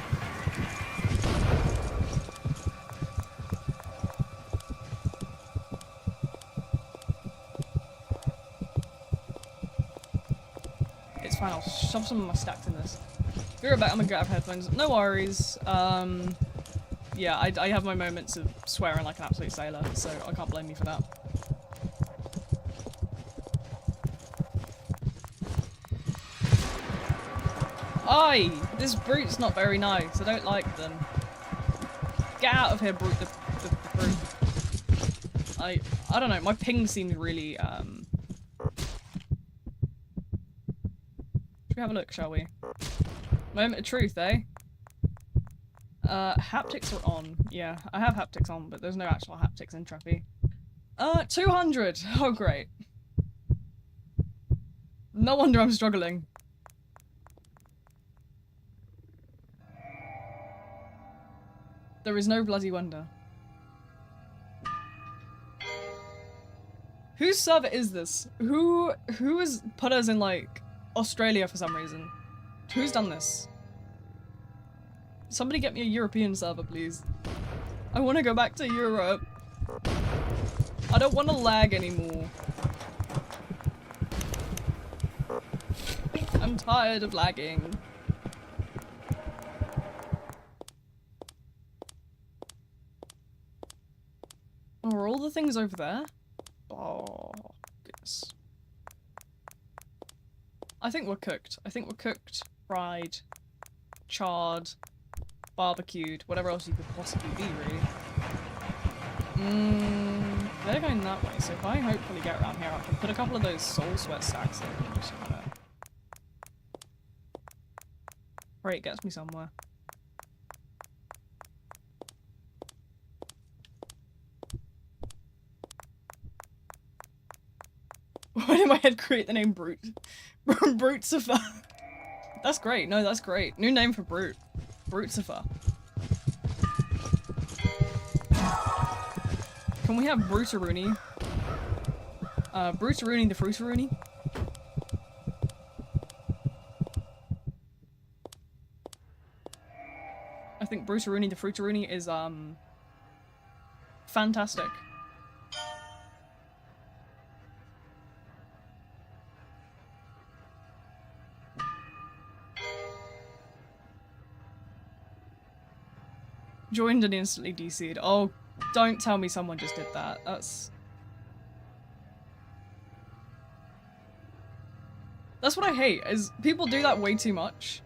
It's fine, I'll shove some of my stacks in this. Be right back, I'm gonna get out of headphones. No worries. Yeah, I have my moments of swearing like an absolute sailor, so I can't blame you for that. Aye! This brute's not very nice. I don't like them. Get out of here, brute. The brute. I don't know. My ping seems really, Should we have a look, shall we? Moment of truth, eh? Haptics are on. Yeah, I have haptics on, but there's no actual haptics in Treppy. 200! Oh, great. No wonder I'm struggling. There is no bloody wonder. Whose server is this? Who has put us in, like, Australia for some reason? Who's done this? Somebody get me a European server, please. I want to go back to Europe. I don't want to lag anymore. I'm tired of lagging. Oh, are all the things over there? Oh, goodness. I think we're cooked. I think we're cooked, fried, charred, barbecued, whatever else you could possibly be, really. They're going that way, so if I hopefully get around here, I can put a couple of those soul sweat stacks in and just kind of... Pray it gets me somewhere. Why did my head create the name Brute? Brutesifer. That's great. No, that's great. New name for Brute. Brutesifer. Can we have Brutaroonie? Brutaroonie the Fruitaroonie? I think Brutaroonie the Fruitaroonie is, fantastic. Joined and instantly DC'd. Oh, don't tell me someone just did that. That's what I hate, is people do that way too much.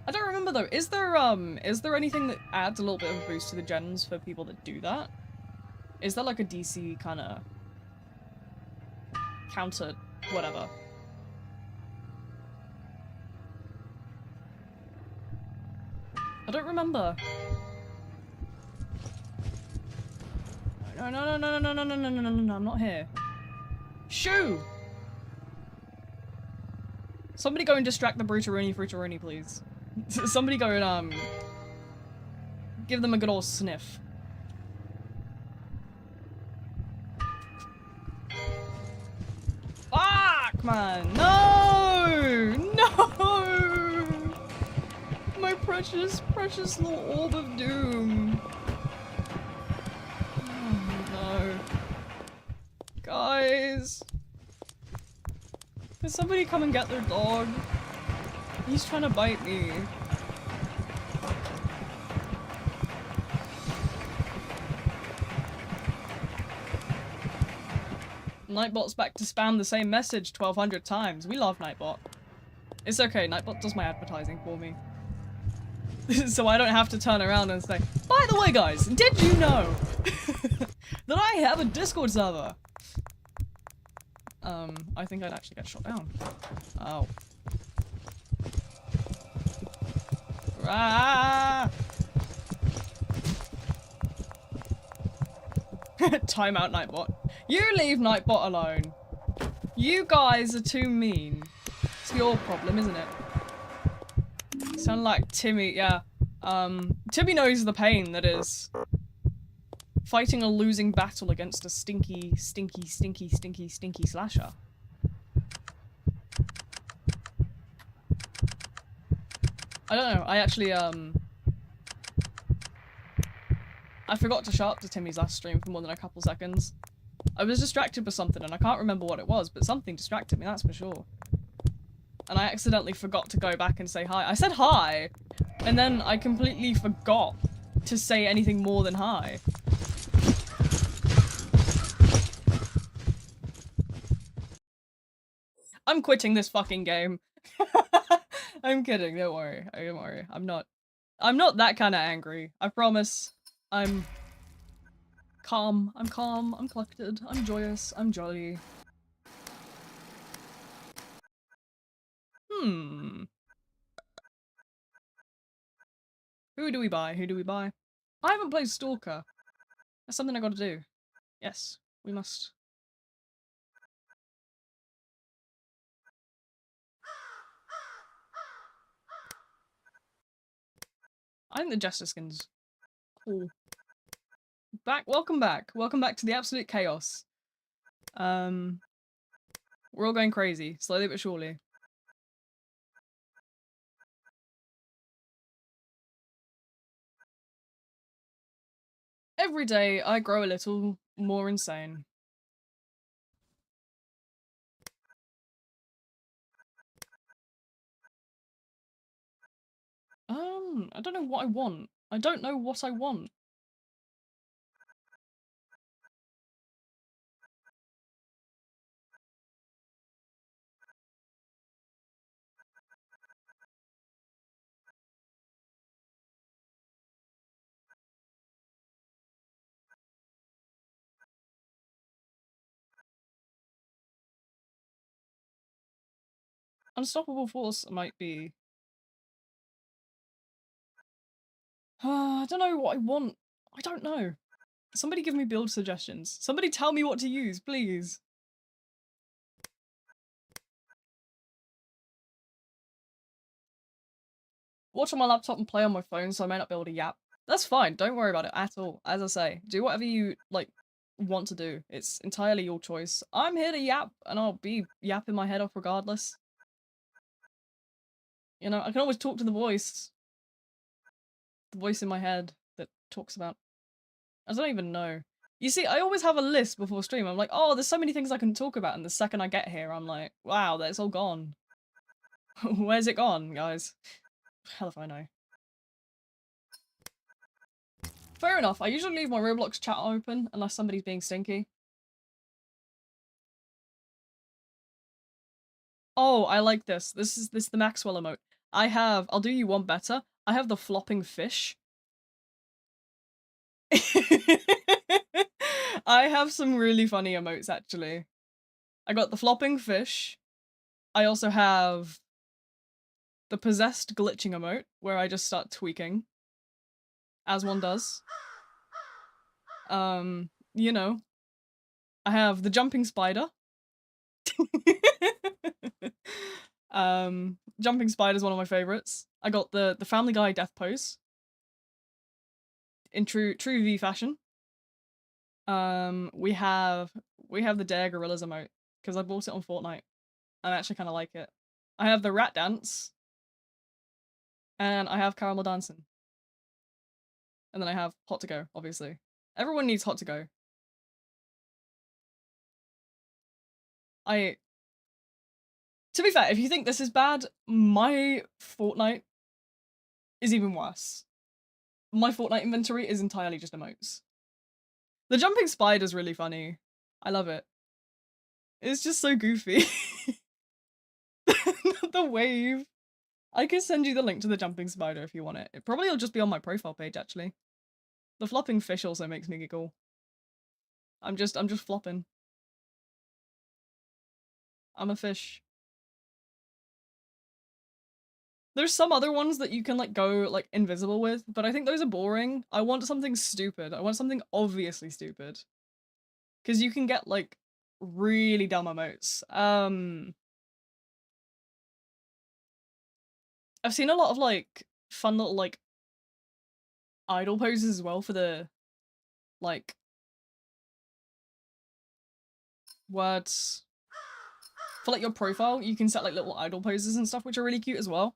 I don't remember though, is there anything that adds a little bit of a boost to the gens for people that do that? Is there like a DC kinda counter whatever? I don't remember. No, no, no, no, no, no, no, no, no, no, no, no, I'm not here. Shoo! Somebody go and distract the Fruitaroonie, please. Somebody go and, Give them a good old sniff. Fuck, man! No! No! My precious, precious little orb of doom. Oh, no. Guys. Can somebody come and get their dog? He's trying to bite me. Nightbot's back to spam the same message 1200 times. We love Nightbot. It's okay, Nightbot does my advertising for me. So I don't have to turn around and say, by the way guys, did you know that I have a Discord server? I think I'd actually get shot down. Oh. Ah! Timeout, Nightbot. You leave Nightbot alone. You guys are too mean. It's your problem, isn't it? Sound like Timmy, yeah. Timmy knows the pain that is fighting a losing battle against a stinky, stinky, stinky, stinky, stinky slasher. I don't know, I actually, I forgot to shout up to Timmy's last stream for more than a couple seconds. I was distracted by something and I can't remember what it was, but something distracted me, that's for sure. And I accidentally forgot to go back and say hi. I said hi, and then I completely forgot to say anything more than hi. I'm quitting this fucking game. I'm kidding, don't worry. Don't worry. I'm not that kind of angry. I promise. I'm calm. I'm calm. I'm collected. I'm joyous. I'm jolly. Who do we buy? Who do we buy? I haven't played Stalker. That's something I gotta do. Yes, we must. I think the Jester skin's cool. Welcome back. Welcome back to the absolute chaos. We're all going crazy, slowly but surely. Every day, I grow a little more insane. I don't know what I want. I don't know what I want. Unstoppable Force might be... I don't know what I want. I don't know. Somebody give me build suggestions. Somebody tell me what to use, please. Watch on my laptop and play on my phone, so I may not be able to yap. That's fine, don't worry about it at all. As I say, do whatever you, like, want to do. It's entirely your choice. I'm here to yap, and I'll be yapping my head off regardless. You know, I can always talk to the voice. The voice in my head that talks about... I don't even know. You see, I always have a list before stream. I'm like, oh, there's so many things I can talk about, and the second I get here, I'm like, wow, that's all gone. Where's it gone, guys? Hell if I know. Fair enough, I usually leave my Roblox chat open unless somebody's being stinky. Oh, I like this. This is the Maxwell emote. I'll do you one better. I have the flopping fish. I have some really funny emotes, actually. I got the flopping fish. I also have the possessed glitching emote, where I just start tweaking. As one does. You know. I have the jumping spider. Jumping spider is one of my favorites. I got the Family Guy death pose. in true V fashion. We have the Dare Gorillas emote because I bought it on Fortnite. I actually kind of like it. I have the rat dance, and I have caramel dancing, and then I have hot to go. Obviously, everyone needs hot to go. To be fair, if you think this is bad, my Fortnite is even worse. My Fortnite inventory is entirely just emotes. The jumping spider's really funny. I love it. It's just so goofy. The wave. I can send you the link to the jumping spider if you want it. It probably will just be on my profile page, actually. The flopping fish also makes me giggle. I'm just flopping. I'm a fish. There's some other ones that you can like go like invisible with, but I think those are boring. I want something stupid. I want something obviously stupid. Because you can get like really dumb emotes. I've seen a lot of like fun little like idle poses as well for the like words for like your profile. You can set like little idle poses and stuff, which are really cute as well.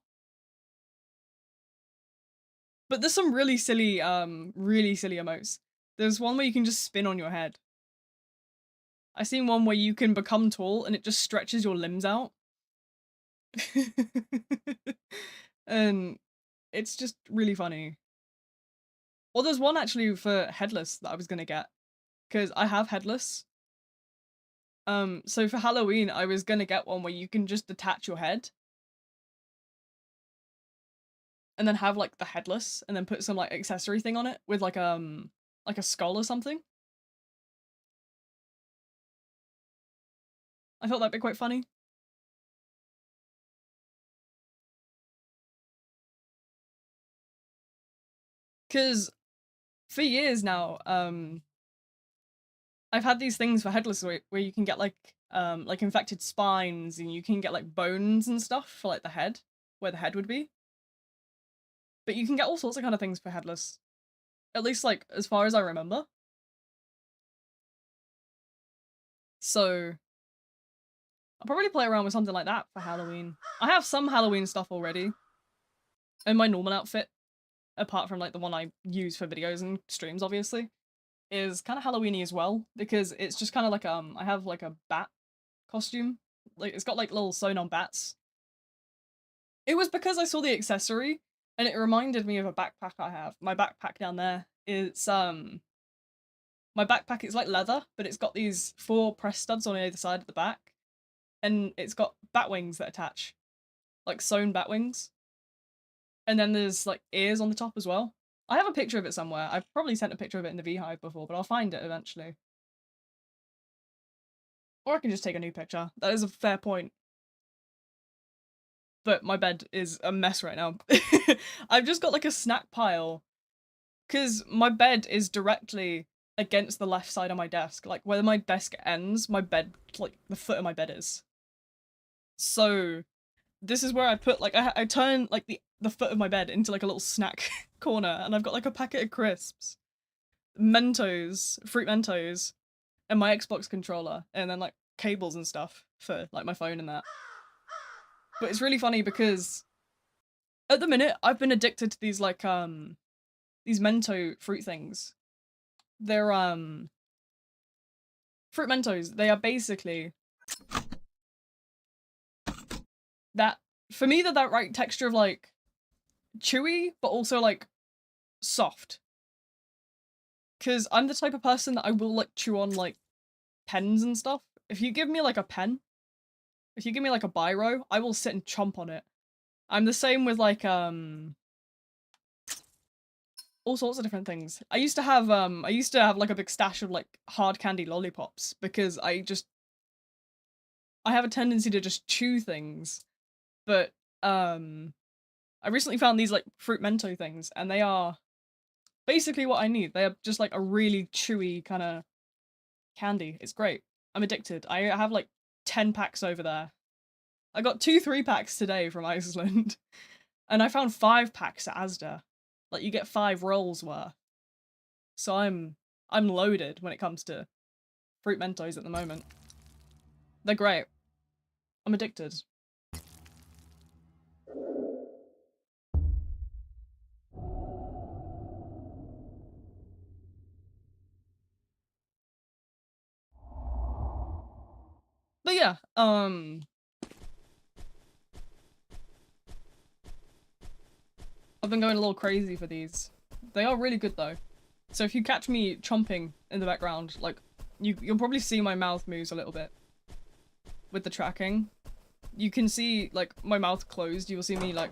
But there's some really silly emotes. There's one where you can just spin on your head. I seen one where you can become tall and it just stretches your limbs out. And it's just really funny. Well, there's one actually for headless that I was gonna get, because I have headless. So for Halloween, I was gonna get one where you can just detach your head and then have like the headless and then put some like accessory thing on it with like a skull or something. I thought that'd be quite funny. Cause for years now, I've had these things for headless where you can get like infected spines and you can get like bones and stuff for like the head, where the head would be. But you can get all sorts of kind of things for headless. At least like as far as I remember. So I'll probably play around with something like that for Halloween. I have some Halloween stuff already. And my normal outfit, apart from like the one I use for videos and streams obviously, is kind of Halloweeny as well, because it's just kind of like I have like a bat costume. Like it's got like little sewn on bats. It was because I saw the accessory and it reminded me of a backpack I have. My backpack down there. It's my backpack is like leather, but it's got these 4 press studs on either side of the back. And it's got bat wings that attach. Like sewn bat wings. And then there's like ears on the top as well. I have a picture of it somewhere. I've probably sent a picture of it in the Vhive before, but I'll find it eventually. Or I can just take a new picture. That is a fair point. But my bed is a mess right now. I've just got like a snack pile. Because my bed is directly against the left side of my desk. Like where my desk ends, my bed, like the foot of my bed is. So this is where I put like, I turn like the foot of my bed into like a little snack corner, and I've got like a packet of crisps, Mentos, fruit Mentos, and my Xbox controller, and then like cables and stuff for like my phone and that. But it's really funny because at the minute I've been addicted to these like these Mento fruit things. They're fruit Mentos. They are basically that, for me, they're that right texture of like chewy but also like soft. Because I'm the type of person that I will like chew on like pens and stuff. If you give me like a pen, if you give me like a biro, I will sit and chomp on it. I'm the same with like all sorts of different things. I used to have like a big stash of like hard candy lollipops because I have a tendency to just chew things. But I recently found these like fruit Mento things, and they are basically what I need. They are just like a really chewy kind of candy. It's great. I'm addicted. I have like 10 packs over there. I got 2 3-packs today from Iceland. And I found 5 packs at Asda. Like you get 5 rolls worth. So I'm loaded when it comes to fruit Mentos at the moment. They're great. I'm addicted. But yeah, I've been going a little crazy for these. They are really good though. So if you catch me chomping in the background, like, you'll probably see my mouth moves a little bit with the tracking. You can see, like, my mouth closed. You'll see me, like...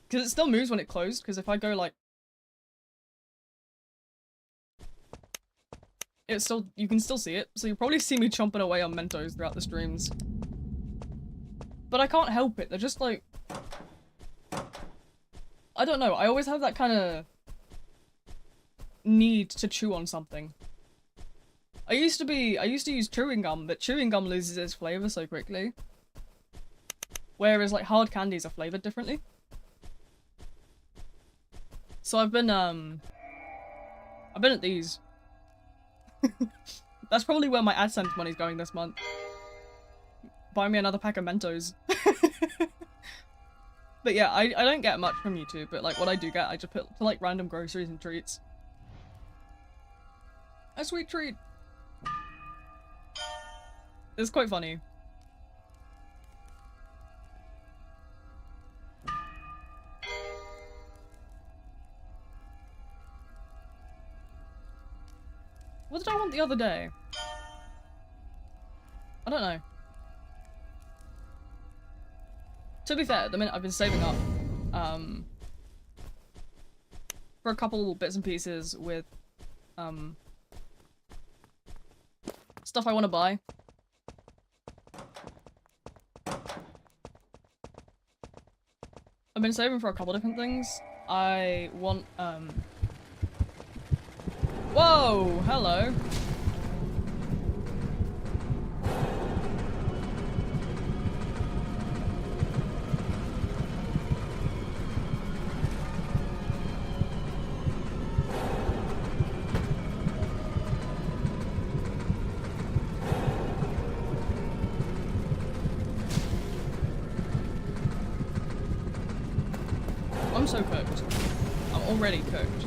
Because it still moves when it closed, because if I go, like... It's still... You can still see it. So you'll probably see me chomping away on Mentos throughout the streams. But I can't help it. They're just, like... I don't know. I always have that kind of... need to chew on something. I used to use chewing gum, but chewing gum loses its flavor so quickly. Whereas, like, hard candies are flavored differently. So I've been at these. That's probably where my AdSense money's going this month. Buy me another pack of Mentos. But yeah, I don't get much from YouTube, but, like, what I do get, I just put to, like, random groceries and treats. A sweet treat. It's quite funny. What did I want the other day? I don't know. To be fair, at the minute I've been saving up for a couple bits and pieces with stuff I want to buy. I've been saving for a couple different things. I want Whoa! Hello! I'm so cooked. I'm already cooked.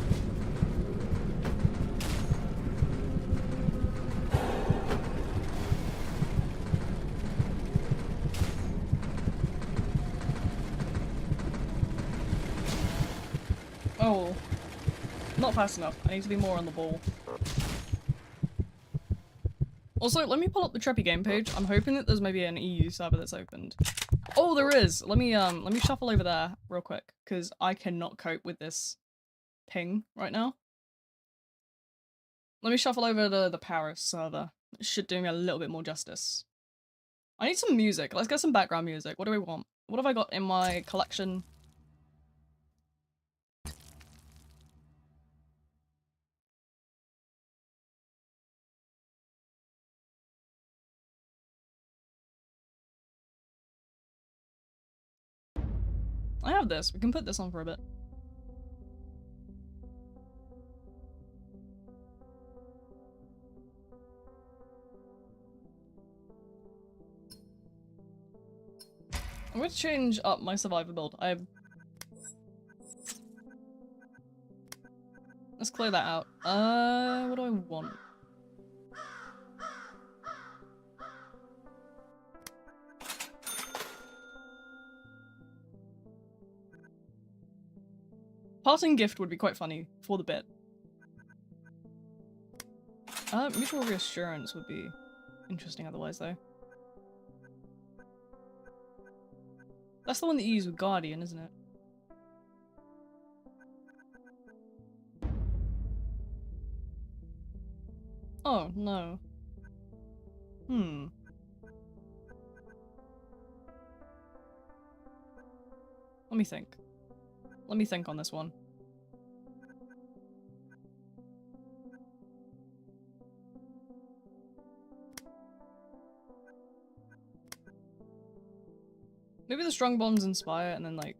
Oh. Not fast enough. I need to be more on the ball. Also, let me pull up the Treppy game page. I'm hoping that there's maybe an EU server that's opened. Oh, there is! Let me shuffle over there real quick, because I cannot cope with this ping right now. Let me shuffle over to the Paris server. It should do me a little bit more justice. I need some music. Let's get some background music. What do we want? What have I got in my collection? I have this. We can put this on for a bit. I'm going to change up my survivor build. Let's clear that out. What do I want? Parting gift would be quite funny for the bit. Mutual reassurance would be interesting otherwise, though. That's the one that you use with Guardian, isn't it? Oh, no. Let me think. Let me think on this one. Maybe the strong bonds inspire and then, like...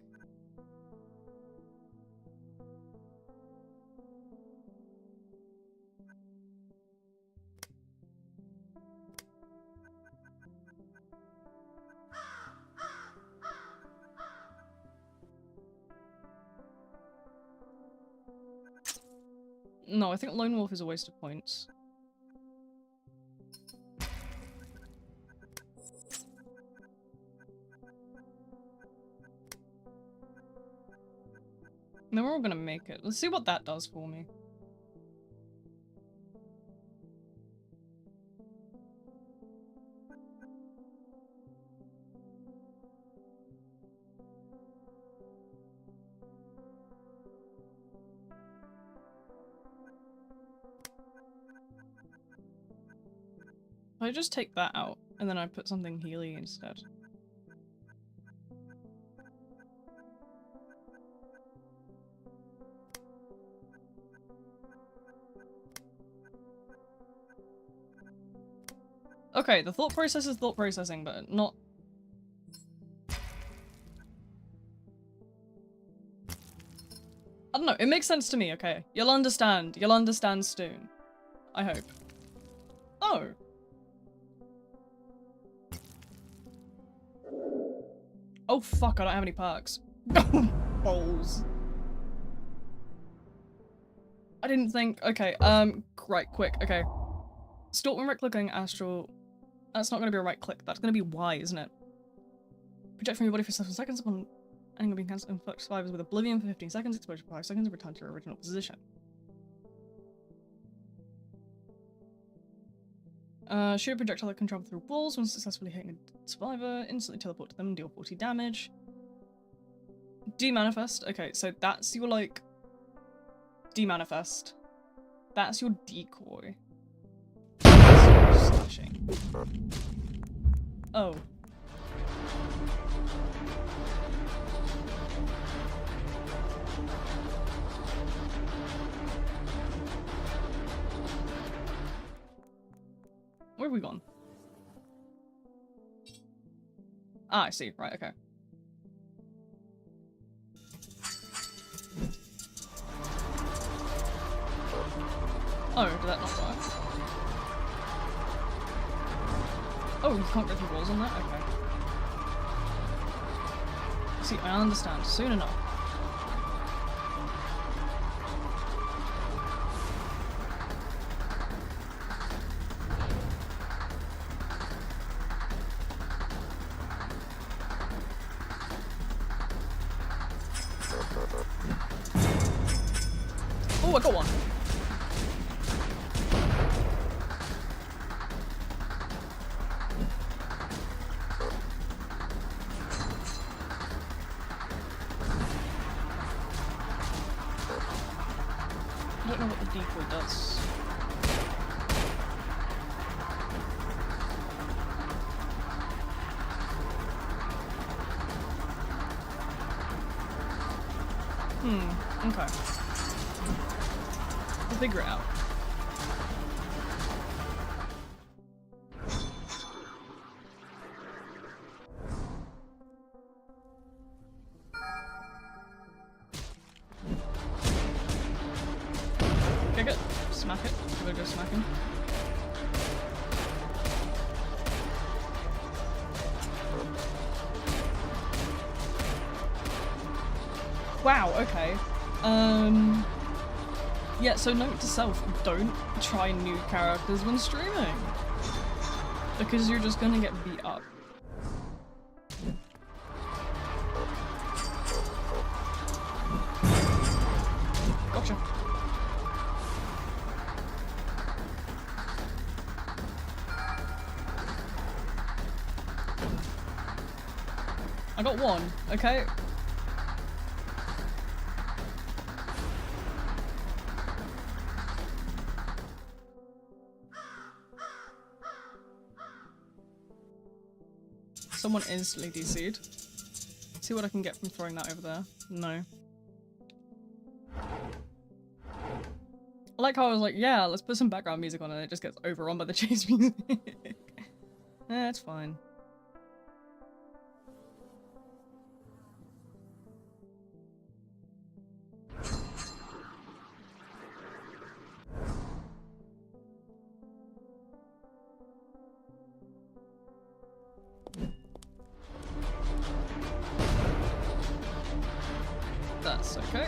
No, I think Lone Wolf is a waste of points. And then we're all gonna make it. Let's see what that does for me. I just take that out and then I put something healy instead. Okay, the thought process is thought processing, but not... I don't know, it makes sense to me, okay? You'll understand soon. I hope. Oh! Oh fuck, I don't have any perks. Balls. I didn't think, okay, right, quick, okay. Stalk when right-clicking Astral. That's not gonna be a right-click, that's gonna be Y, isn't it? Project from your body for 7 seconds upon ending of being cancelled, inflict survivors with Oblivion for 15 seconds, exposure for 5 seconds, and return to your original position. Shoot a projectile that can travel through walls when successfully hitting a survivor, instantly teleport to them and deal 40 damage. Demanifest. Okay, so that's your, like... Demanifest. That's your decoy. That's your slashing. Oh. Where have we gone? Ah, I see. Right, okay. Oh, did that not work? Oh, you can't go through walls on that? Okay. See, I understand. Soon enough. Oh, I got one. I don't know what the decoy does. Okay. We'll figure it out. Kick it. Smack it. Should I go smack him? Wow, okay. Yeah, so note to self, don't try new characters when streaming. Because you're just gonna get beat up. Gotcha. I got one, okay? Someone instantly DC'd. See what I can get from throwing that over there. No. I like how I was like, yeah, let's put some background music on and it just gets overrun by the chase music. That's fine. That's okay.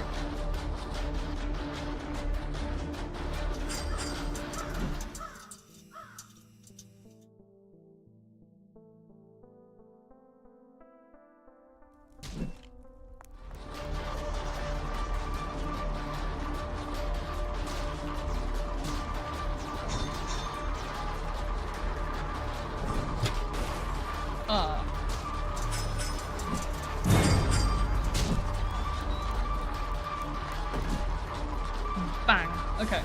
Bang. Okay.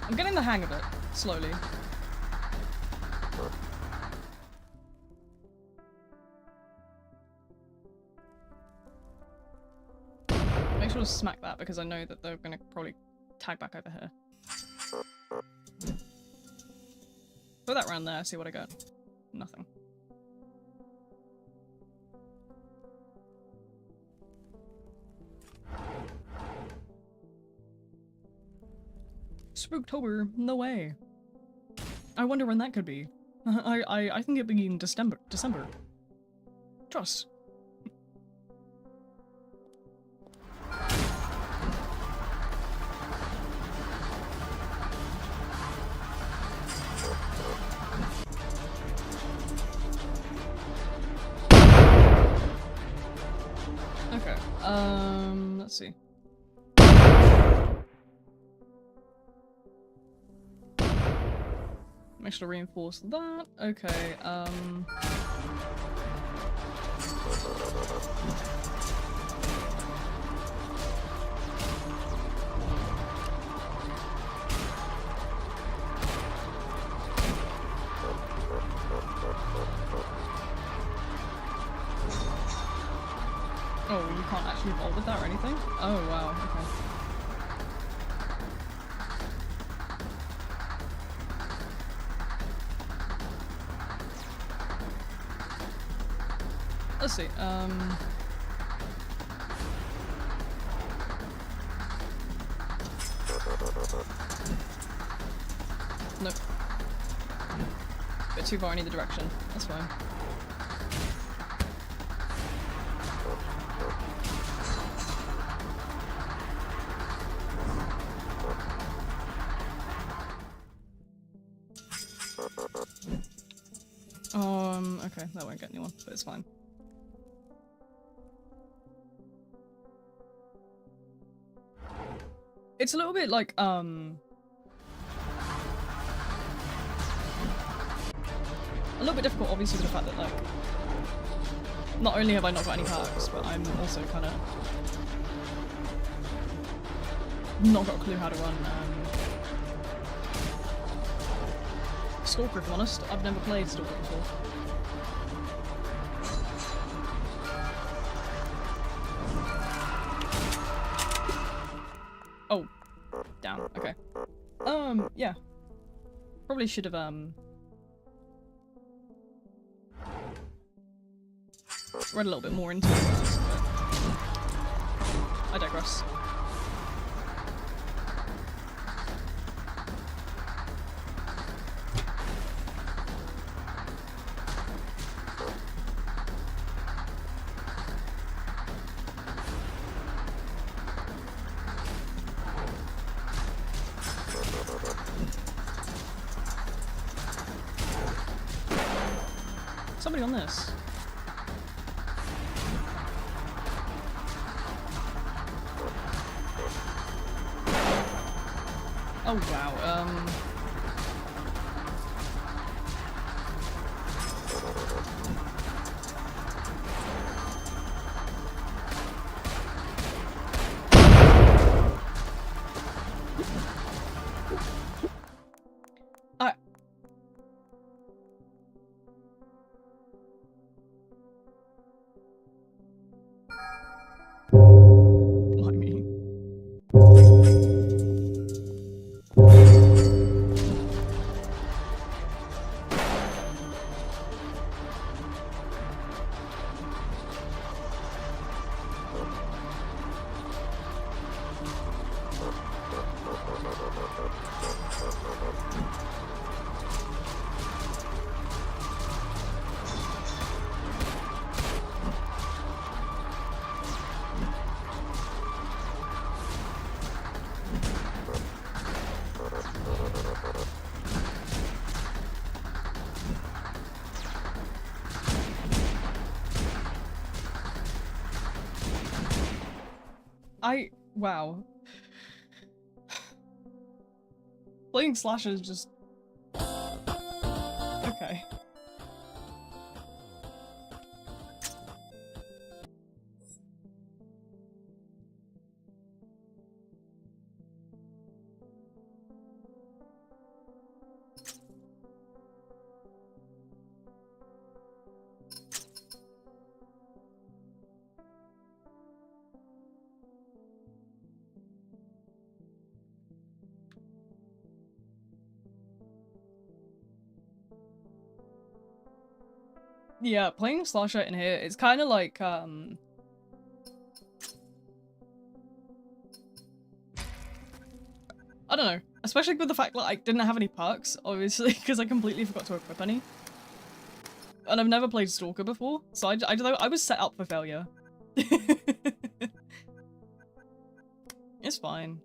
I'm getting the hang of it, slowly. Make sure to smack that because I know that they're gonna probably tag back over here. Put that round there, see what I got. Nothing. Spooktober, no way. I wonder when that could be. I think it'd be in December. Trust. Okay, let's see. Make sure to reinforce that. Okay, oh, you can't actually evolve with that or anything? Oh, wow, okay. Let's see, nope. Bit too far in either direction. That's fine. Okay, that won't get anyone, but it's fine. It's a little bit like, a little bit difficult, obviously, with the fact that, like, not only have I not got any perks, but I'm also kind of not got a clue how to run, Stalker, if I'm honest. I've never played Stalker before. Oh. Down. Okay. Yeah. Probably should have, read a little bit more into it first, but I digress. Somebody on this. Oh wow, blimey. Wow. Playing slasher is just... Okay. Yeah, playing slasher in here, it's kind of like, I don't know. Especially with the fact that I didn't have any perks, obviously, because I completely forgot to equip any. And I've never played Stalker before, so I was set up for failure. It's fine.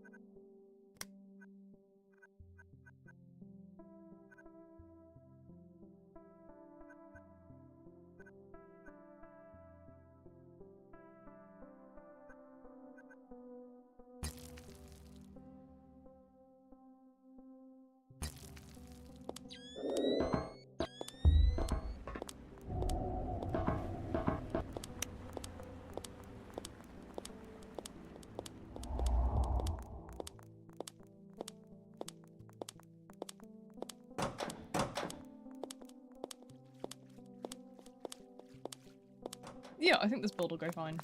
Yeah, I think this build will go fine.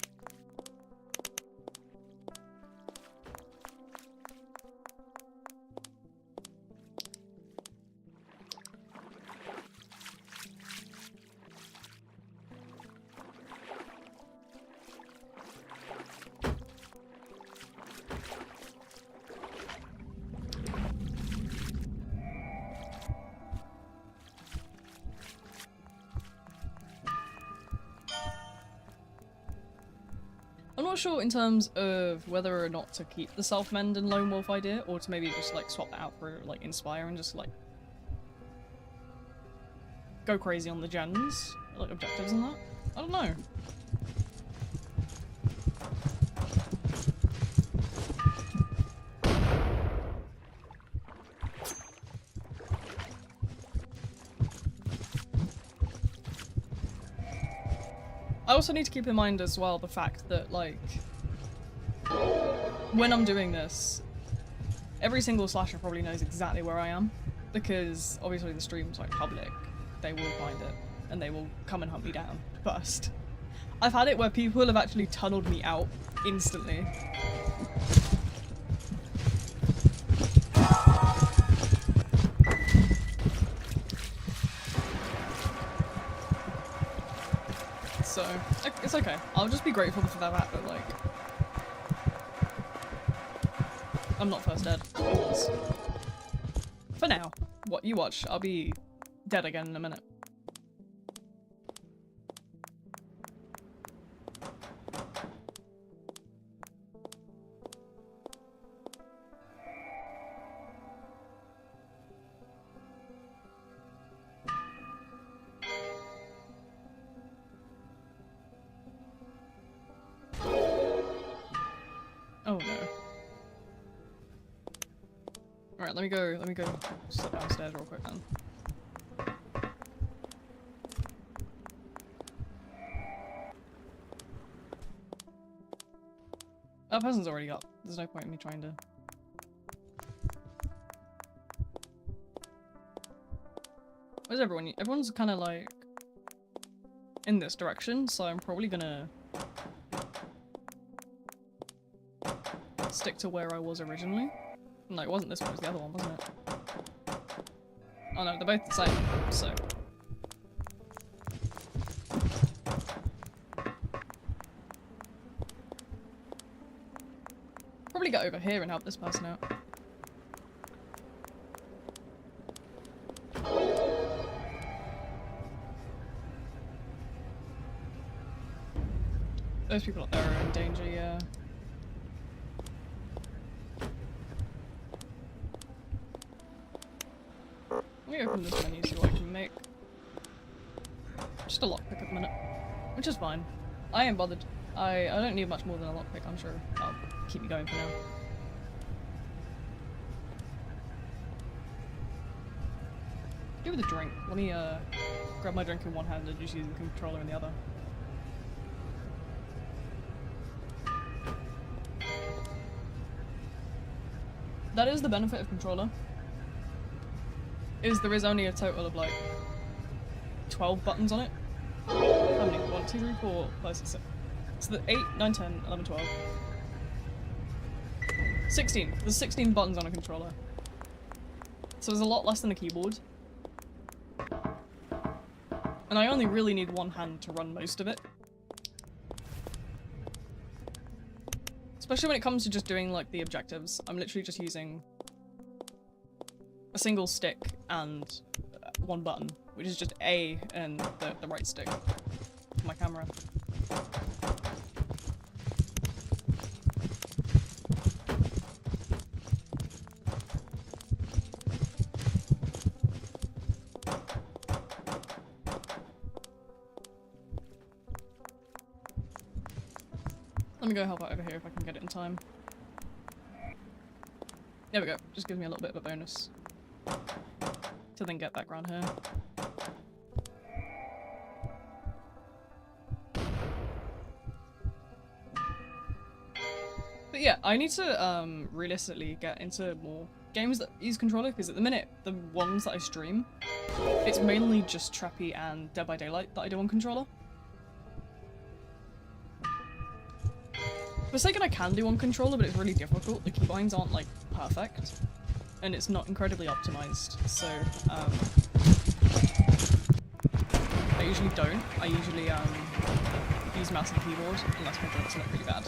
I'm not sure in terms of whether or not to keep the self-mend and lone wolf idea, or to maybe just like swap that out for like inspire and just like go crazy on the gens, like objectives and that. I don't know. I also need to keep in mind as well the fact that, like, when I'm doing this, every single slasher probably knows exactly where I am, because obviously the stream's like public. They will find it, and they will come and hunt me down first. I've had it where people have actually tunneled me out instantly. So, it's okay. I'll just be grateful for that fact that, like, I'm not first dead. For now. What you watch, I'll be dead again in a minute. Oh no. Alright, let me go sit downstairs real quick then. That person's already up. There's no point in me trying to... Where's everyone? Everyone's kind of like in this direction, so I'm probably gonna stick to where I was originally. No, it wasn't this one, it was the other one, wasn't it? Oh no, they're both the same, so... Probably get over here and help this person out. Those people up there are in danger, yeah. Let me open this menu, see what I can make. Just a lockpick at the minute, which is fine. I ain't bothered. I don't need much more than a lockpick, I'm sure. I'll keep me going for now. Do with a drink. Let me grab my drink in one hand and just use the controller in the other. That is the benefit of controller. Is there is only a total of like 12 buttons on it. How many? 1, 2, 3, 4, 5, 6, 7. So the 8, 9, 10, 11, 12. 16. There's 16 buttons on a controller. So there's a lot less than a keyboard. And I only really need one hand to run most of it. Especially when it comes to just doing like the objectives. I'm literally just using a single stick and one button, which is just A and the right stick for my camera. Let me go help out over here if I can get it in time. There we go. Just gives me a little bit of a bonus to then get back around here. But yeah, I need to realistically get into more games that use controller, because at the minute, the ones that I stream, it's mainly just Treppy and Dead by Daylight that I do on controller. Forsaken I can do on controller, but it's really difficult. The keybinds aren't like perfect, and it's not incredibly optimized, so I usually don't. I usually use mouse and keyboard, unless my joints look really bad.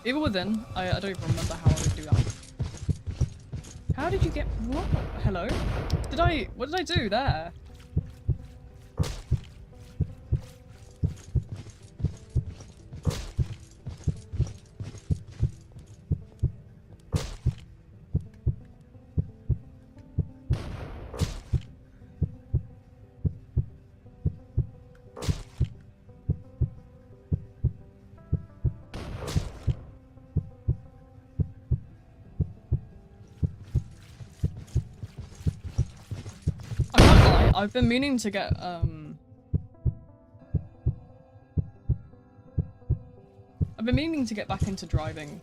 Even within, I don't even remember how I would do that. How did you get what? Hello? What did I do there? I've been meaning to get, I've been meaning to get back into driving.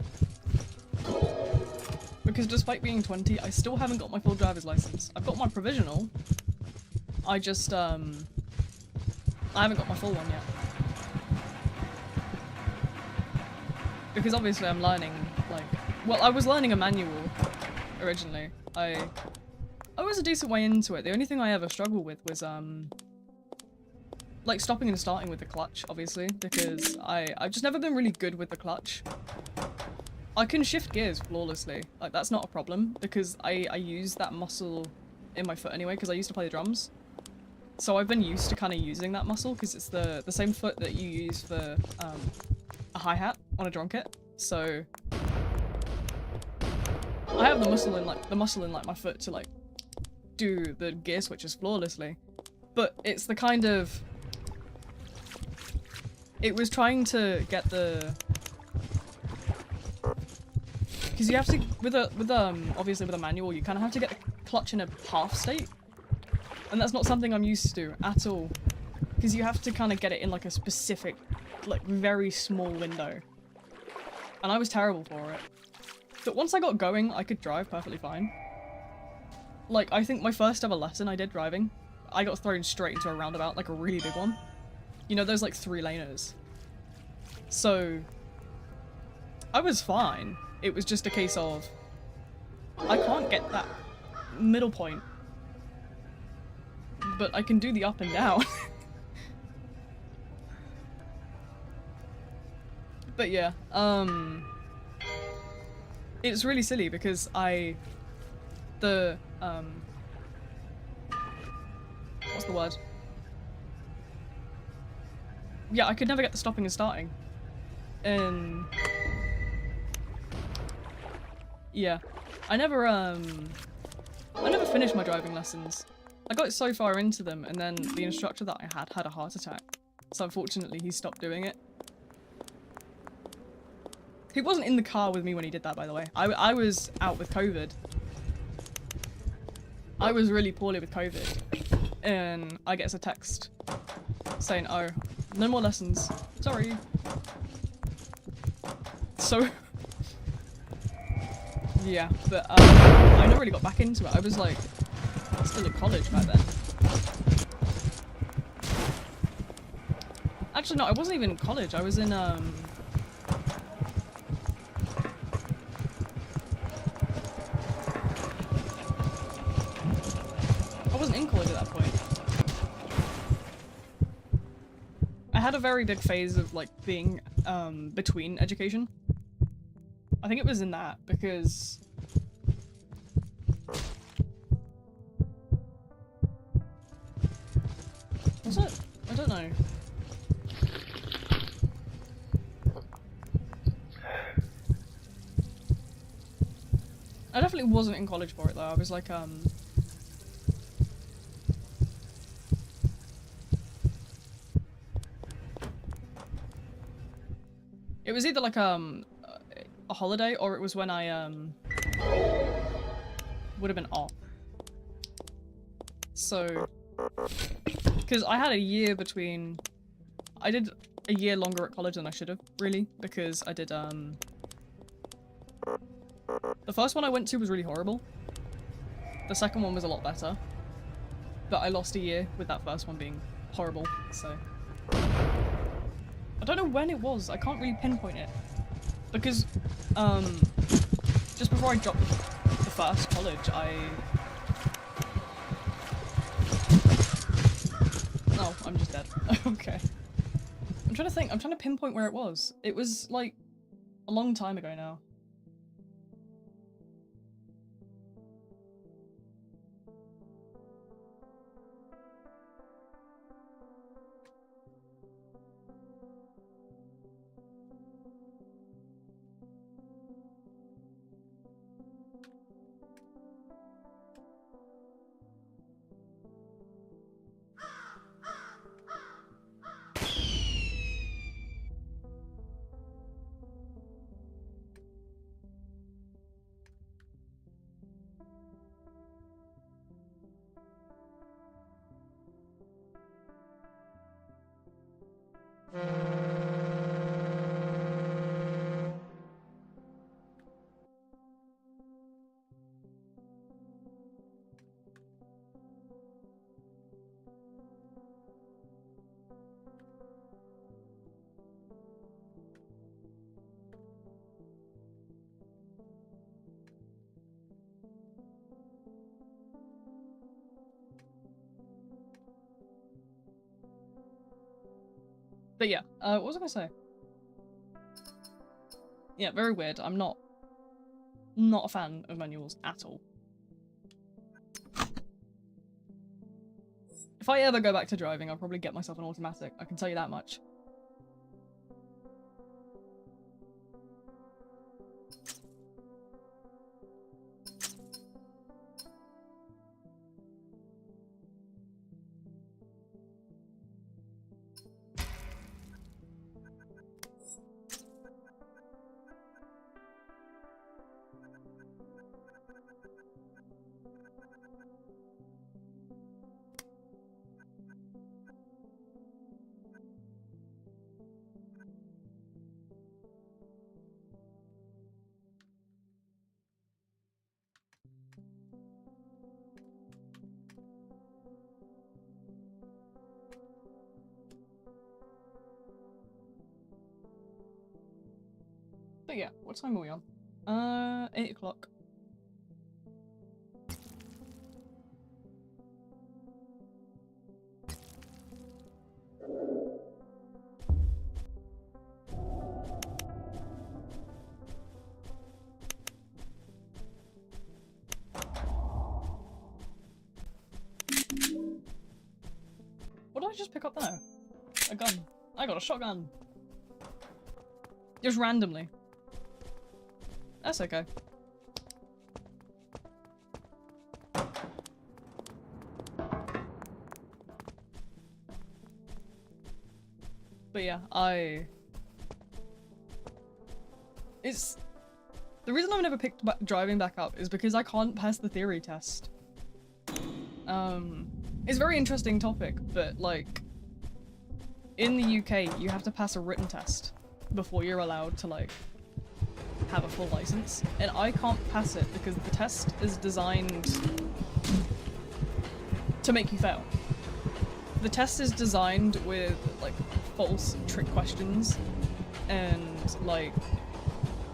Because despite being 20, I still haven't got my full driver's license. I've got my provisional. I just, I haven't got my full one yet. Because obviously I'm learning, like, well, I was learning a manual originally. I was a decent way into it. The only thing I ever struggled with was, like, stopping and starting with the clutch, obviously, because I've just never been really good with the clutch. I can shift gears flawlessly. Like, that's not a problem, because I use that muscle in my foot anyway, because I used to play the drums. So I've been used to kind of using that muscle, because it's the same foot that you use for, a hi-hat on a drum kit. So I have the muscle in, like, my foot to, like, do the gear switches flawlessly, but it's the kind of, it was trying to get the, because you have to, obviously with a manual, you kind of have to get the clutch in a half state, and that's not something I'm used to at all, because you have to kind of get it in like a specific, like very small window, and I was terrible for it. But once I got going, I could drive perfectly fine. Like, I think my first ever lesson I did driving, I got thrown straight into a roundabout, like a really big one. You know, those like 3-laners. So, I was fine. It was just a case of, I can't get that middle point. But I can do the up and down. But yeah, it's really silly because what's the word? Yeah, I could never get the stopping and starting. And yeah, I never finished my driving lessons. I got so far into them, and then the instructor that I had a heart attack. So unfortunately, he stopped doing it. He wasn't in the car with me when he did that, by the way. I was out with COVID. I was really poorly with COVID. And I get a text saying, oh, no more lessons. Sorry. So... yeah, but I never really got back into it. I was like, still in college back then. Actually, no, I wasn't even in college. I was in, I wasn't in college at that point. I had a very big phase of, like, being, between education. I think it was in that, because... was it? I don't know. I definitely wasn't in college for it, though. I was like, it was either like, a holiday, or it was when I, would have been off. So, because I had a year between, I did a year longer at college than I should have, really, because I did, the first one I went to was really horrible. The second one was a lot better. But I lost a year with that first one being horrible, so. I don't know when it was, I can't really pinpoint it. Because, just before I dropped the first college, oh, I'm just dead. Okay. I'm trying to think, I'm trying to pinpoint where it was. It was, like, a long time ago now. But yeah, what was I gonna say? Yeah, very weird. I'm not a fan of manuals at all. If I ever go back to driving, I'll probably get myself an automatic. I can tell you that much. But yeah, what time are we on? 8 o'clock. What did I just pick up there? A gun. I got a shotgun. Just randomly. That's okay. But yeah, it's the reason I've never picked driving back up is because I can't pass the theory test. It's a very interesting topic, but like in the UK, you have to pass a written test before you're allowed to like have a full license, and I can't pass it because the test is designed to make you fail. The test is designed with like false trick questions and like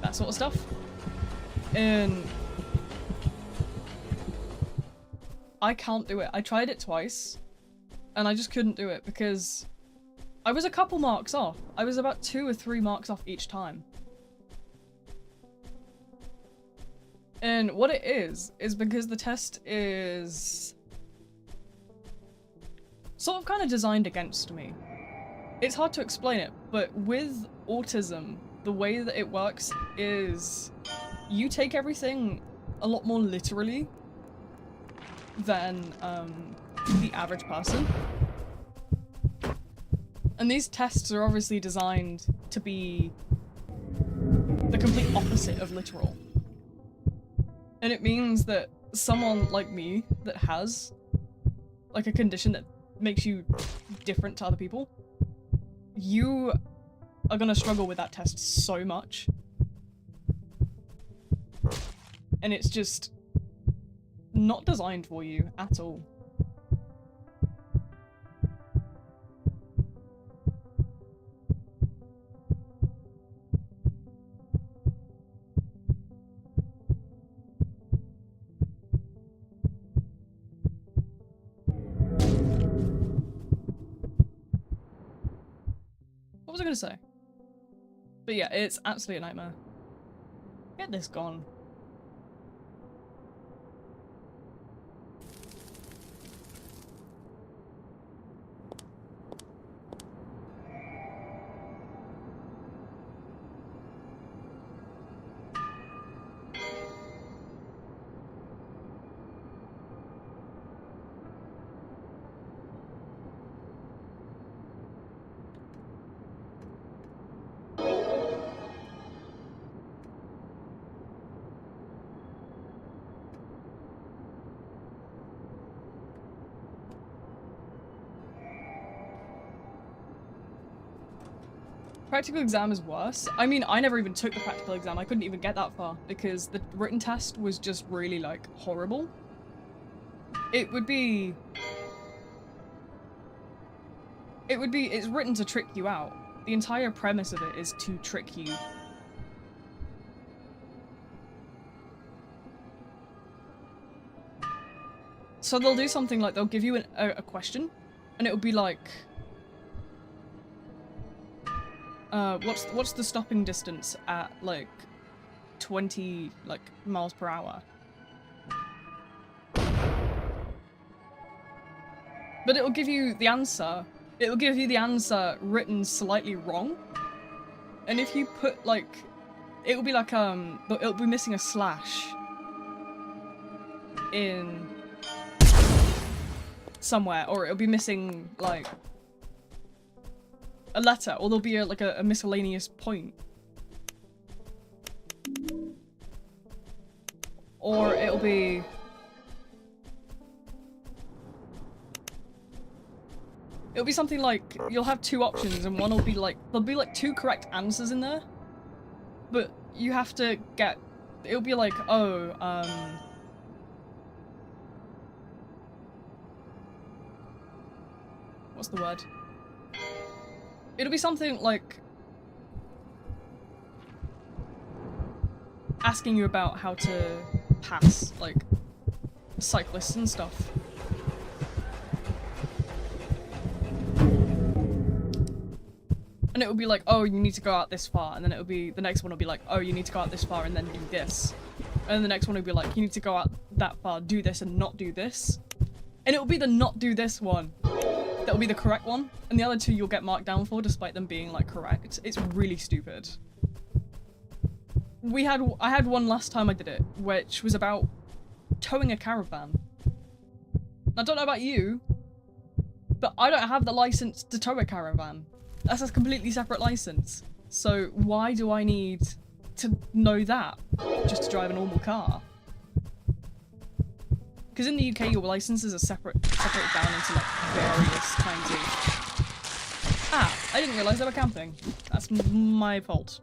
that sort of stuff, and I can't do it. I tried it twice and I just couldn't do it because I was a couple marks off. I was about 2 or 3 marks off each time. And what it is because the test is sort of kind of designed against me. It's hard to explain it, but with autism, the way that it works is you take everything a lot more literally than the average person. And these tests are obviously designed to be the complete opposite of literal. And it means that someone like me that has like a condition that makes you different to other people, you are gonna struggle with that test so much. And it's just not designed for you at all. What was I gonna say? But yeah, it's absolutely a nightmare. Get this gone. Practical exam is worse. I mean, I never even took the practical exam. I couldn't even get that far because the written test was just really, like, horrible. It's written to trick you out. The entire premise of it is to trick you. So they'll do something like, they'll give you a question, and it'll be like, what's the stopping distance at, like, 20, like, miles per hour? But it'll give you the answer. It'll give you the answer written slightly wrong. And if you put, like, it'll be like, but it'll be missing a slash in somewhere, or it'll be missing, like, a letter, or there'll be a miscellaneous point. Or it'll be... It'll be something like, you'll have 2 options, and one will be like, there'll be like 2 correct answers in there, but you have to get, it'll be like, oh, what's the word? It'll be something like asking you about how to pass, like, cyclists and stuff. And it would be like, oh, you need to go out this far, and then it'll be, the next one will be like, oh, you need to go out this far and then do this. And then the next one will be like, you need to go out that far, do this and not do this. And it'll be the not do this one that'll be the correct one, and the other 2 you'll get marked down for despite them being, like, correct. It's really stupid. I had one last time I did it, which was about towing a caravan. I don't know about you, but I don't have the license to tow a caravan. That's a completely separate license. So why do I need to know that just to drive a normal car? Because in the UK, your licenses are separated down into like various kinds of... Ah, I didn't realise they were camping. That's my fault.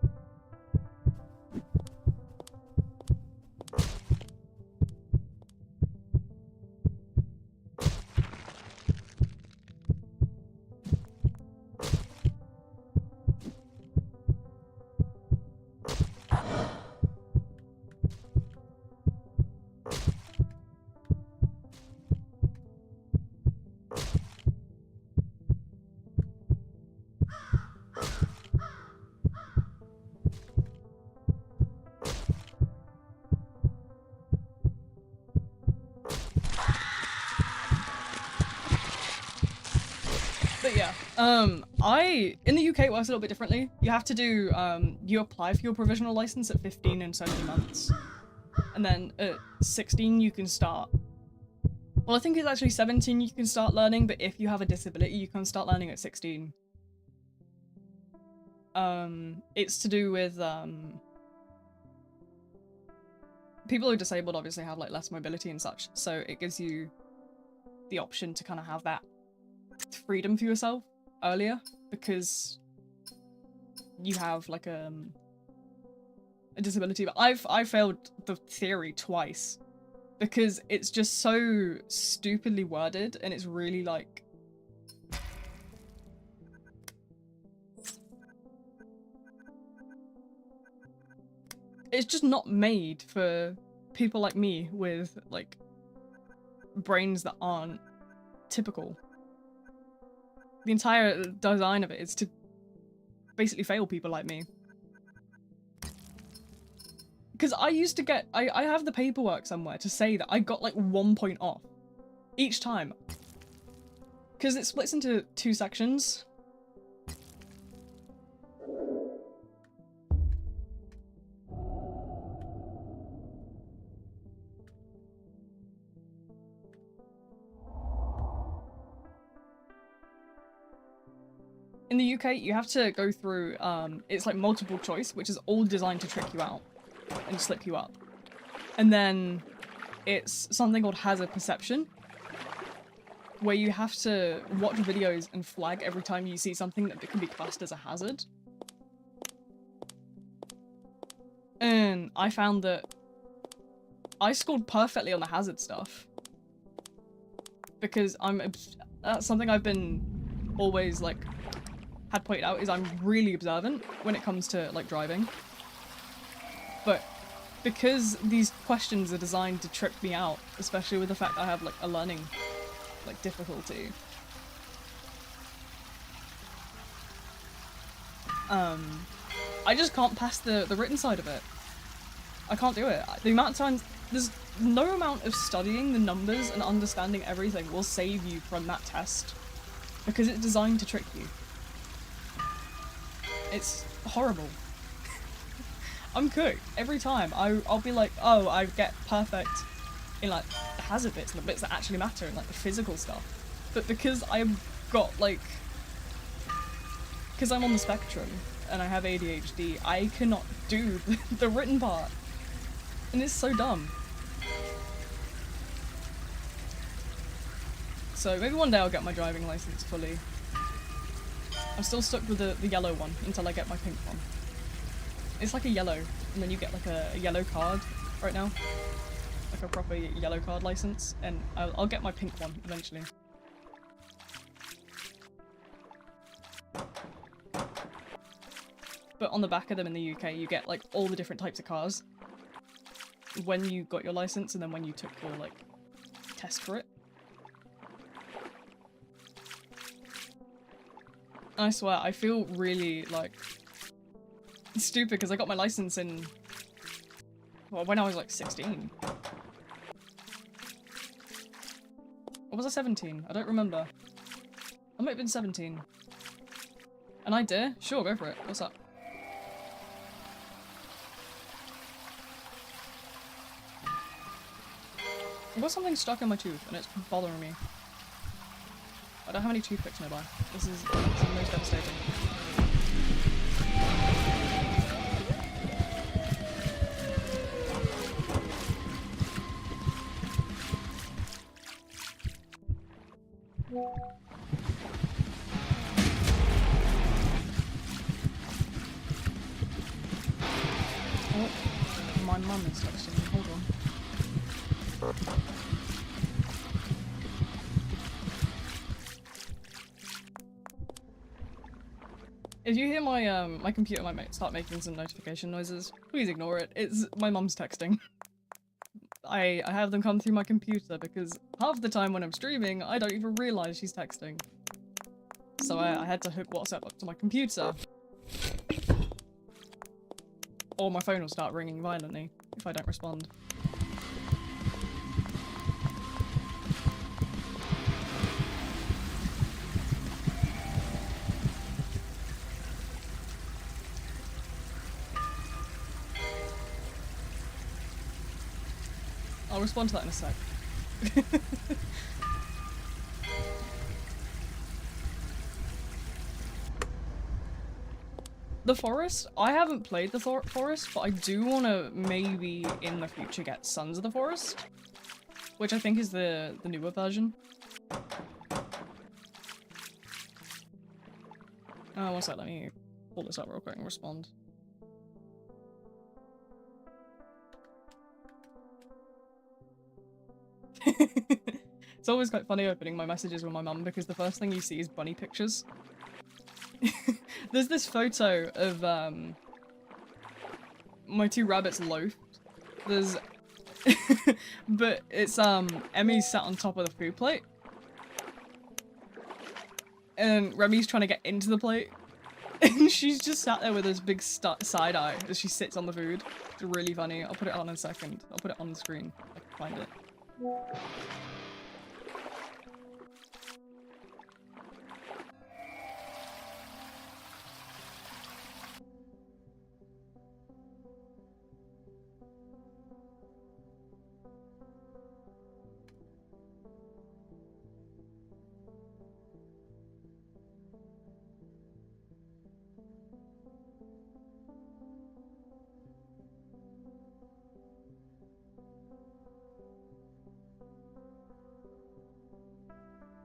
But yeah, in the UK it works a little bit differently. You have to do, you apply for your provisional license at 15 and so many months. And then at 16 you can start. Well, I think it's actually 17 you can start learning, but if you have a disability you can start learning at 16. It's to do with, people who are disabled obviously have like less mobility and such, so it gives you the option to kind of have that freedom for yourself earlier, because you have like a disability. But I failed the theory twice because it's just so stupidly worded, and it's really like it's just not made for people like me with like brains that aren't typical. The entire design of it is to basically fail people like me. Because I used to get, I have the paperwork somewhere to say that I got like 1 point off each time. Because it splits into 2 sections. In the UK, you have to go through, it's like multiple choice, which is all designed to trick you out and slip you up. And then it's something called hazard perception, where you have to watch videos and flag every time you see something that can be classed as a hazard. And I found that I scored perfectly on the hazard stuff. Because that's something I've been always like had pointed out, is I'm really observant when it comes to like driving. But because these questions are designed to trip me out, especially with the fact I have like a learning like difficulty, I just can't pass the written side of it. I can't do it. The amount of times, there's no amount of studying the numbers and understanding everything will save you from that test, because it's designed to trick you. It's horrible. I'm cooked every time. I'll be like, oh, I get perfect in like the hazard bits and the bits that actually matter and like the physical stuff. But because I've got like, because I'm on the spectrum and I have ADHD, I cannot do the written part. And it's so dumb. So maybe one day I'll get my driving license fully. I'm still stuck with the yellow one until I get my pink one. It's like a yellow, and then you get like a yellow card right now. Like a proper yellow card license, and I'll get my pink one eventually. But on the back of them in the UK, you get like all the different types of cars when you got your license, and then when you took your like test for it. I swear, I feel really like stupid because I got my license in, well, when I was like 16. Or was I 17? I don't remember. I might have been 17. An idea? Sure, go for it. What's up? I've got something stuck in my tooth and it's bothering me. I don't have any toothpicks nearby. This is most devastating. my mum is texting me. Hold on. If you hear my my computer might start making some notification noises, please ignore it. It's my mum's texting. I have them come through my computer because half the time when I'm streaming, I don't even realize she's texting. So I had to hook WhatsApp up to my computer. Or my phone will start ringing violently if I don't respond. I'll respond to that in a sec. The Forest? I haven't played the Forest, but I do want to maybe in the future get Sons of the Forest, which I think is the newer version. Oh, one sec, let me pull this up real quick and respond. It's always quite funny opening my messages with my mum because the first thing you see is bunny pictures. There's this photo of my two rabbits loafed. There's but it's Emmy sat on top of the food plate. And Remy's trying to get into the plate. And she's just sat there with this big side eye as she sits on the food. It's really funny. I'll put it on in a second. I'll put it on the screen if I can find it.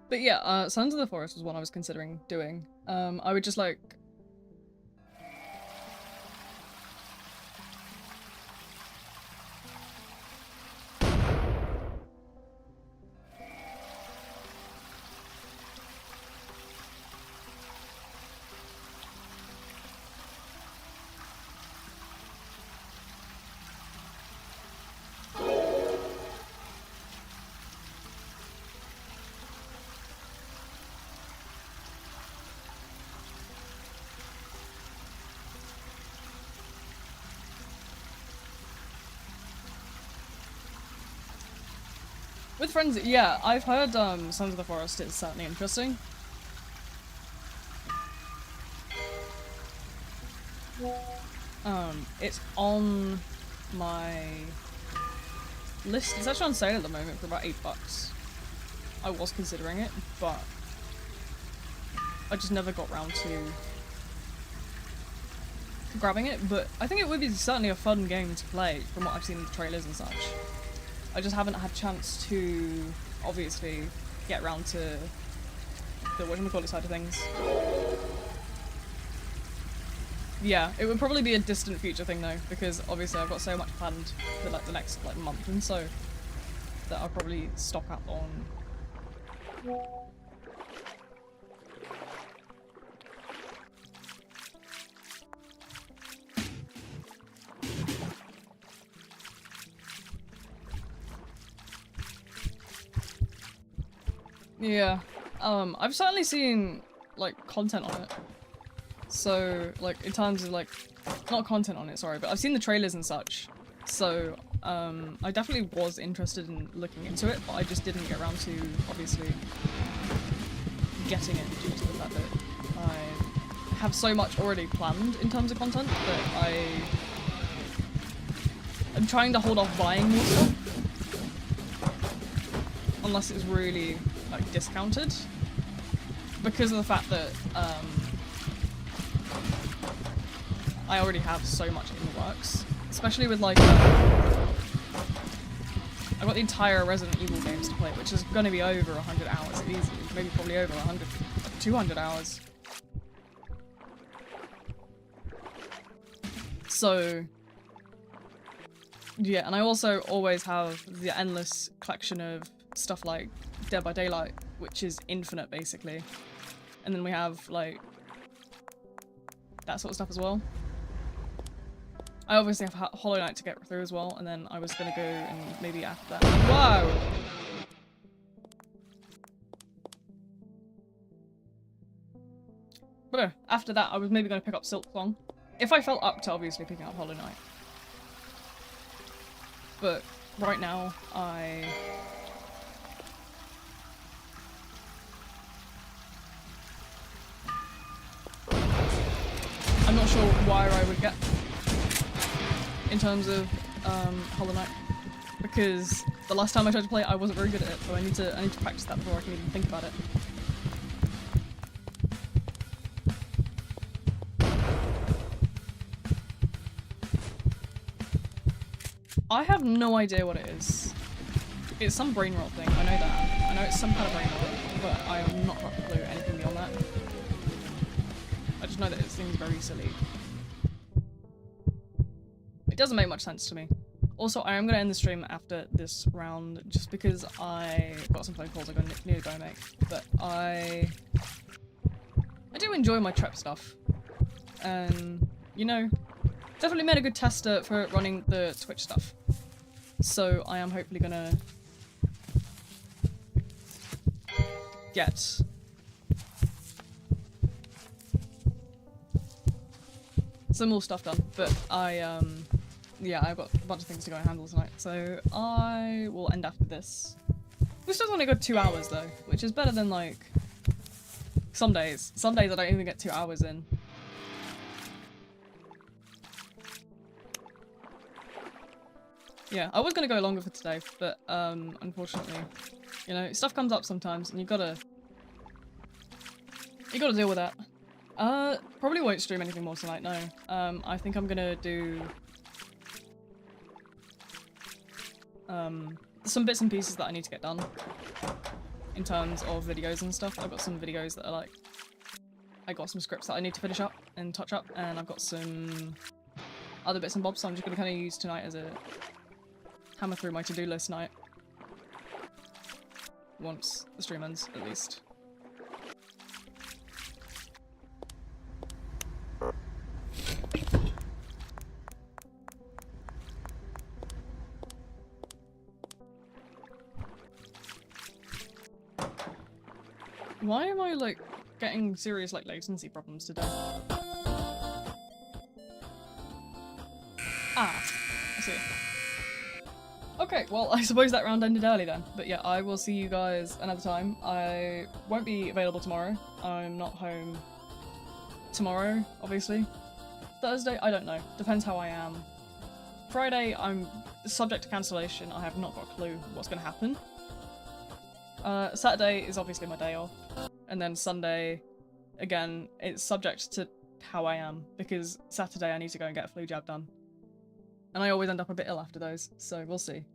But yeah, Sons of the Forest was one I was considering doing. I would just like... With friends, yeah, I've heard Sons of the Forest is certainly interesting. It's on my list. It's actually on sale at the moment for about $8. I was considering it, but I just never got round to grabbing it, but I think it would be certainly a fun game to play from what I've seen in the trailers and such. I just haven't had a chance to, obviously, get around to the whatchamacallit side of things. Yeah, it would probably be a distant future thing though, because obviously I've got so much planned for like the next like month and so that I'll probably stock up on. Yeah, I've certainly seen, like, content on it. So, like, in terms of, like, not content on it, sorry, but I've seen the trailers and such. So, I definitely was interested in looking into it, but I just didn't get around to, obviously, getting it due to the fact that I have so much already planned in terms of content that I'm trying to hold off buying more stuff. Unless it's really like discounted, because of the fact that I already have so much in the works, especially with like I've got the entire Resident Evil games to play, which is going to be over 100 hours easily, maybe probably over 100, 200 hours. So Yeah, and I also always have the endless collection of stuff like Dead by Daylight, which is infinite basically. And then we have like that sort of stuff as well. I obviously have Hollow Knight to get through as well, and then I was gonna go and maybe after that. Wow! But after that, I was maybe gonna pick up Silksong. If I felt up to obviously picking up Hollow Knight. But right now, I'm not sure where I would get in terms of Hollow Knight, because the last time I tried to play it, I wasn't very good at it, so I need to practice that before I can even think about it. I have no idea what it is. It's some brain rot thing, I know that. I know it's some kind of brain rot, but I have not got a clue anything beyond that. I just know that it seems very silly. It doesn't make much sense to me. Also, I am going to end the stream after this round, just because I got some phone calls I need to go make. But I do enjoy my Trep stuff. And, you know, definitely made a good tester for running the Twitch stuff. So I am hopefully going to get some more stuff done. But yeah, I've got a bunch of things to go and handle tonight, so I will end after this. We still only got 2 hours though, which is better than like some days. Some days I don't even get 2 hours in. Yeah, I was gonna go longer for today, but unfortunately, you know, stuff comes up sometimes, and you gotta deal with that. Probably won't stream anything more tonight. No. I think I'm gonna do some bits and pieces that I need to get done in terms of videos and stuff. I've got some videos that are like, I got some scripts that I need to finish up and touch up, and I've got some other bits and bobs, so I'm just gonna kind of use tonight as a hammer through my to-do list night. Once the stream ends, at least. Why am I, like, getting serious, like, latency problems today? Ah, I see. Okay, well, I suppose that round ended early then. But yeah, I will see you guys another time. I won't be available tomorrow. I'm not home tomorrow, obviously. Thursday, I don't know. Depends how I am. Friday, I'm subject to cancellation. I have not got a clue what's going to happen. Saturday is obviously my day off. And then Sunday, again, it's subject to how I am, because Saturday I need to go and get a flu jab done. And I always end up a bit ill after those, so we'll see.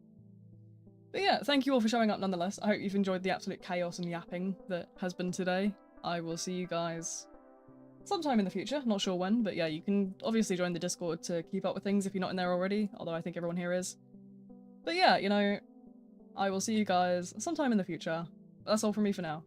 But yeah, thank you all for showing up nonetheless. I hope you've enjoyed the absolute chaos and yapping that has been today. I will see you guys sometime in the future, not sure when, but yeah, you can obviously join the Discord to keep up with things if you're not in there already, although I think everyone here is. But yeah, you know, I will see you guys sometime in the future. That's all from me for now.